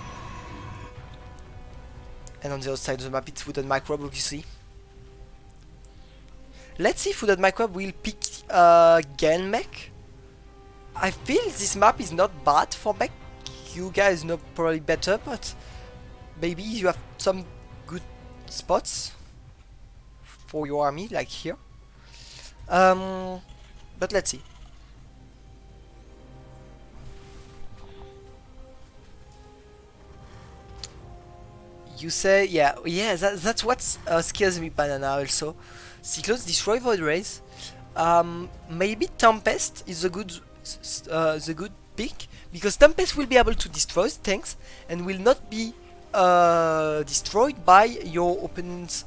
And on the other side of the map it's WoodedMicrob, obviously. Let's see if WoodedMicrob will pick Gen Mech. I feel this map is not bad for mech. You guys know probably better, but maybe you have some good spots for your army, like here. But let's see. You say, yeah, that's what scares me, Banana, also. Cyclones destroy Void Rays. Maybe Tempest is the good pick, because Tempest will be able to destroy tanks and will not be destroyed by your opponent's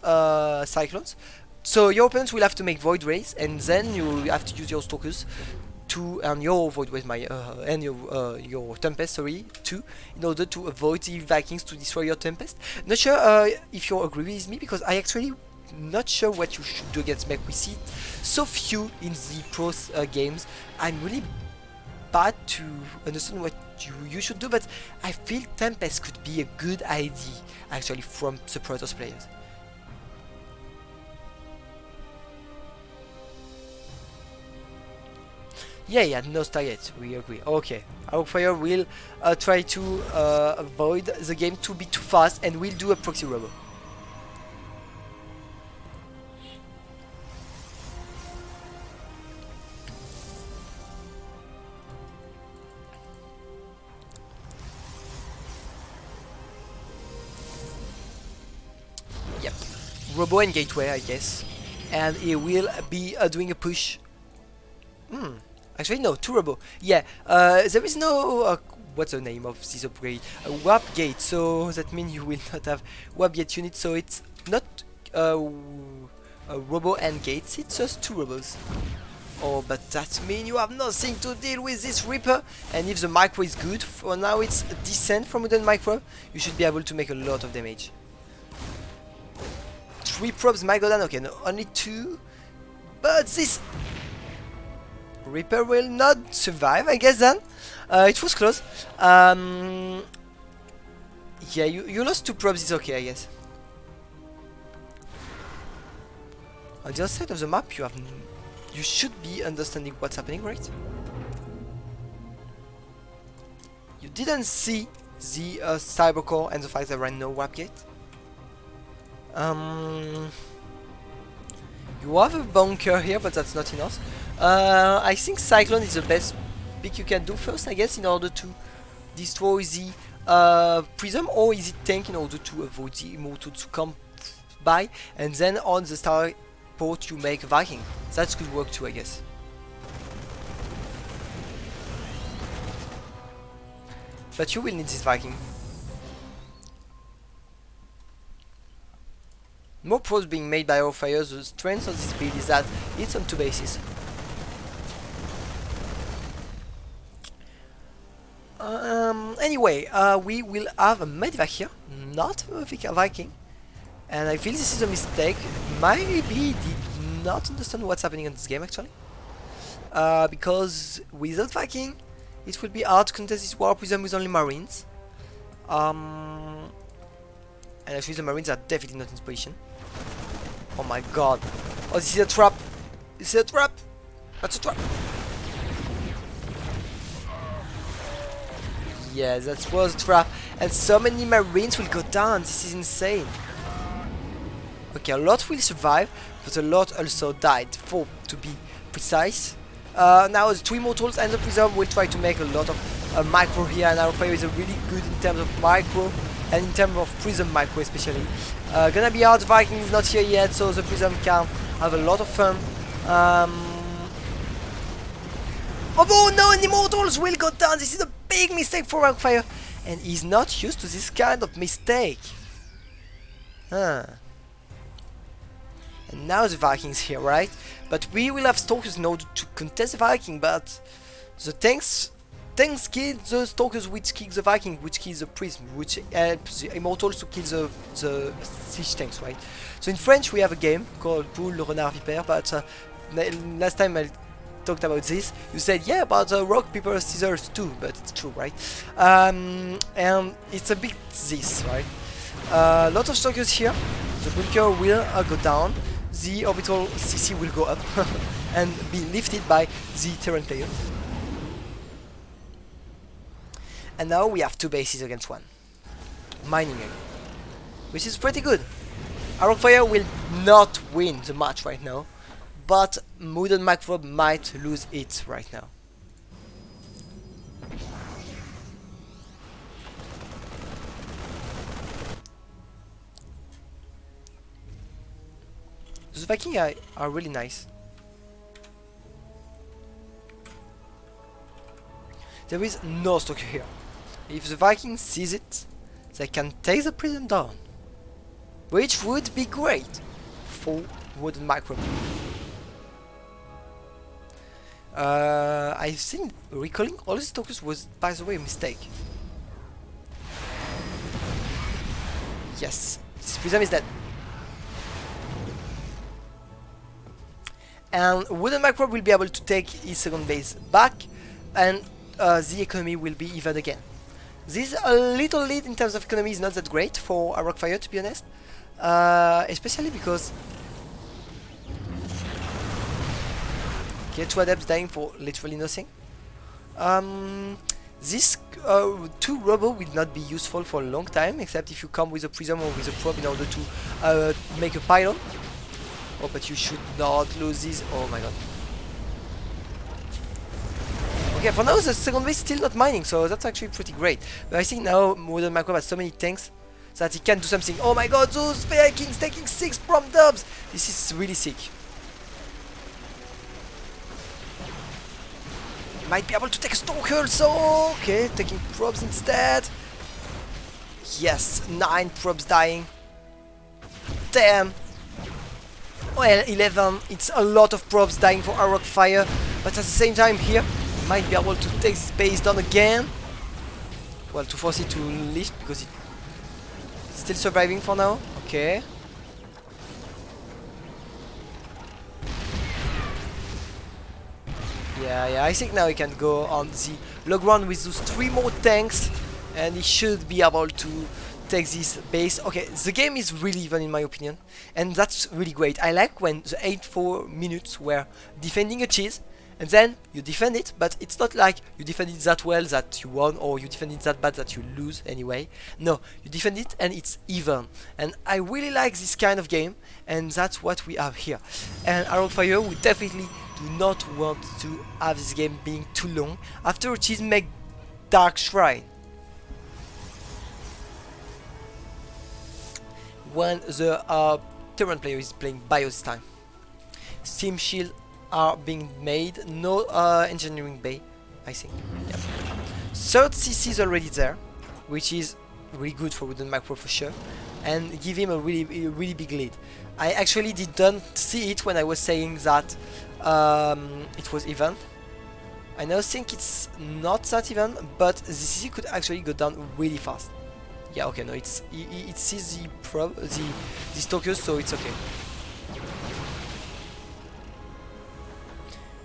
Cyclones. So your opponents will have to make Void Rays, and then you have to use your Stalkers to and your Void Rays, and your Tempest, sorry, too, in order to avoid the Vikings to destroy your Tempest. Not sure if you agree with me, because I actually not sure what you should do against mech. We see so few in the pros games. I'm really bad to understand what you should do, but I feel Tempest could be a good idea actually from the Protoss players. Yeah, no target, we agree. Okay, Arrowfire will try to avoid the game to be too fast and will do a proxy robo. Yep, robo and gateway, I guess, and he will be doing a push. Actually, no, two robo. Yeah, there is no what's the name of this upgrade? A warp gate. So that means you will not have warp gate units. So it's not a robo and gates. It's just two robos. Oh, but that means you have nothing to deal with this Reaper. And if the micro is good, for now it's a descent from WoodedMicrob, you should be able to make a lot of damage. 3 probes might go down. Okay, no, only 2. But this Reaper will not survive, I guess, then. It was close. Yeah, you lost 2 probes, it's okay, I guess. On the other side of the map, you should be understanding what's happening, right? You didn't see the Cybercore and the fact that there are no warp gate. You have a bunker here, but that's not enough. I think Cyclone is the best pick you can do first, I guess, in order to destroy the Prism, or is it tank in order to avoid the Immortal to come by, and then on the starport you make Viking. That could work too, I guess. But you will need this Viking. More pros being made by Arrowfire. The strength of this build is that it's on 2 bases. Anyway, we will have a Medivac here, not a Viking. And I feel this is a mistake. Maybe he did not understand what's happening in this game, actually. Because without Viking, it will be hard to contest this War Prism with only Marines. And actually the Marines are definitely not in position. Oh my god. Oh, this is a trap. This is a trap. That's a trap. Yeah, that was a trap. And so many Marines will go down. This is insane. Okay, a lot will survive, but a lot also died, 4 to be precise. Now the 2 Immortals and the Prism will try to make a lot of micro here, and Arrogfire is really good in terms of micro and in terms of Prism micro especially. Gonna be hard, Viking is not here yet, so the Prism can have a lot of fun. Oh no, and Immortals will go down. This is a big mistake for Arrogfire, and he's not used to this kind of mistake. Huh. And now the Vikings here, right? But we will have Stalkers in order to contest the Viking, but the tanks kill the Stalkers, which kill the Viking, which kills the Prism, which helps the Immortals to kill the siege tanks, right? So in French we have a game called Poule le Renard Vipère, but last time I talked about this, you said, yeah, but rock, paper, scissors too, but it's true, right? And it's a bit this, right? Lots of Stalkers here. The bunker will go down. The orbital CC will go up and be lifted by the Terran player. And now we have 2 bases against 1. Mining again, which is pretty good. Arrogfire will not win the match right now, but WoodedMicrob might lose it right now. The Vikings are really nice. There is no Stalker here. If the Viking sees it, they can take the Prism down, which would be great for WoodedMicrob. I think recalling all the Stalkers was, by the way, a mistake. Yes, this Prism is dead. And WoodedMicrob will be able to take his second base back, and the economy will be even again. This little lead in terms of economy is not that great for Arrogfire, to be honest, especially because okay, 2 adepts dying for literally nothing. This 2 robo will not be useful for a long time, except if you come with a prism or with a probe in order to make a pylon. Oh, but you should not lose this. Oh my god. Okay, for now the second base is still not mining, so that's actually pretty great. But I think now WoodedMicrob has so many tanks that he can do something. Oh my god, those Vikings taking 6 prom dubs! This is really sick. He might be able to take a Stalker also! Okay, taking probes instead. Yes, 9 probes dying. Damn! Well, 11, it's a lot of probes dying for Arrogfire, but at the same time here, he might be able to take this base down again. Well, to force it to lift, because it's still surviving for now. Okay. Yeah, I think now he can go on the low ground with those 3 more tanks, and he should be able to take this base. Okay, the game is really even in my opinion, and that's really great. I like when the 8-4 minutes were defending a cheese, and then you defend it, but it's not like you defend it that well that you won, or you defend it that bad that you lose anyway. No, you defend it and it's even, and I really like this kind of game, and that's what we have here. And Arrogfire, we definitely do not want to have this game being too long. After a cheese, make Dark Shrine. When the Terran player is playing Bio this time. Steam shield are being made, no engineering bay, I think. Yep. Third CC is already there, which is really good for WoodedMicrob for sure, and give him a really big lead. I actually didn't see it when I was saying that it was even. I now think it's not that even, but the CC could actually go down really fast. Yeah, okay, no, it sees the Stalkers, so it's okay.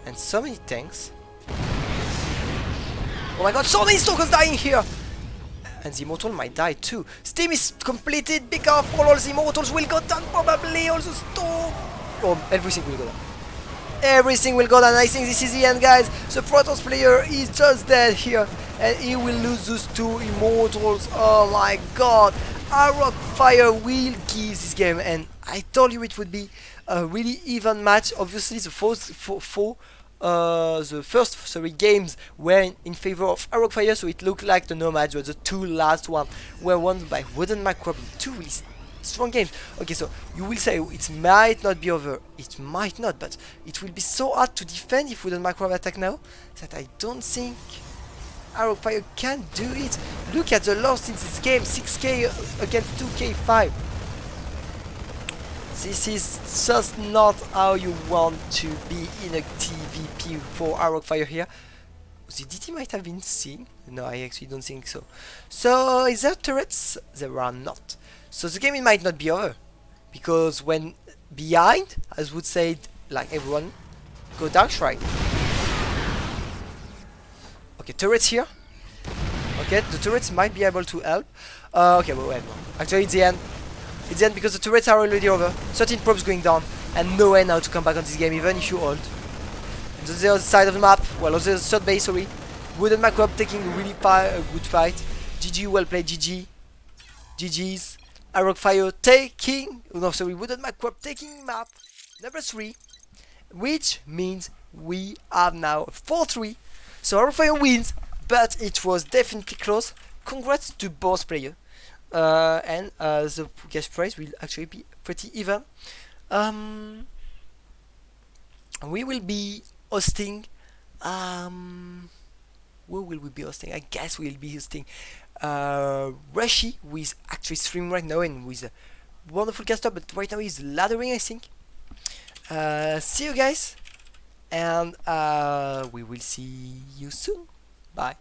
And so many tanks. Oh my god, so many Stalkers dying here! and the immortal might die too. Steam is completed. Be careful, all the immortals will go down probably. All the storm. Oh, everything will go down. Everything will go down. I think this is the end, guys. The Protoss player is just dead here, and he will lose those 2 immortals. Oh my god. Arrogfire will give this game, and I told you it would be a really even match. Obviously, the first games were in favor of Arrogfire, so it looked like the no match, but the 2 last ones were won by WoodedMicrob in 2 really strong games. Okay, so you will say it might not be over. It might not, but it will be so hard to defend if WoodedMicrob attack now that I don't think Arrogfire can do it. Look at the loss in this game, 6k against 2k5. This is just not how you want to be in a TVP for Arrogfire here. The DT might have been seen. No, I actually don't think so. So, is there turrets? There are not. So the game it might not be over. Because when behind, as would say like everyone, go dark right. Okay, turrets here. Okay, the turrets might be able to help. Okay, but wait. Actually, it's the end. It's the end because the turrets are already over. 13 probes going down, and no way now to come back on this game, even if you hold. On the other side of the map, well, on the third base, sorry. WoodedMicrob taking a really good fight. GG, well played, GG. GG's. Arrogfire taking. No, sorry, WoodedMicrob taking map number 3, which means we have now 4-3. So Arrogfire wins, but it was definitely close. Congrats to both players. And the cash prize will actually be pretty even. We will be hosting. Who will we be hosting? I guess we'll be hosting Rashi, who is actually streaming right now and with a wonderful caster, but right now he's laddering, I think. See you guys, and we will see you soon. Bye.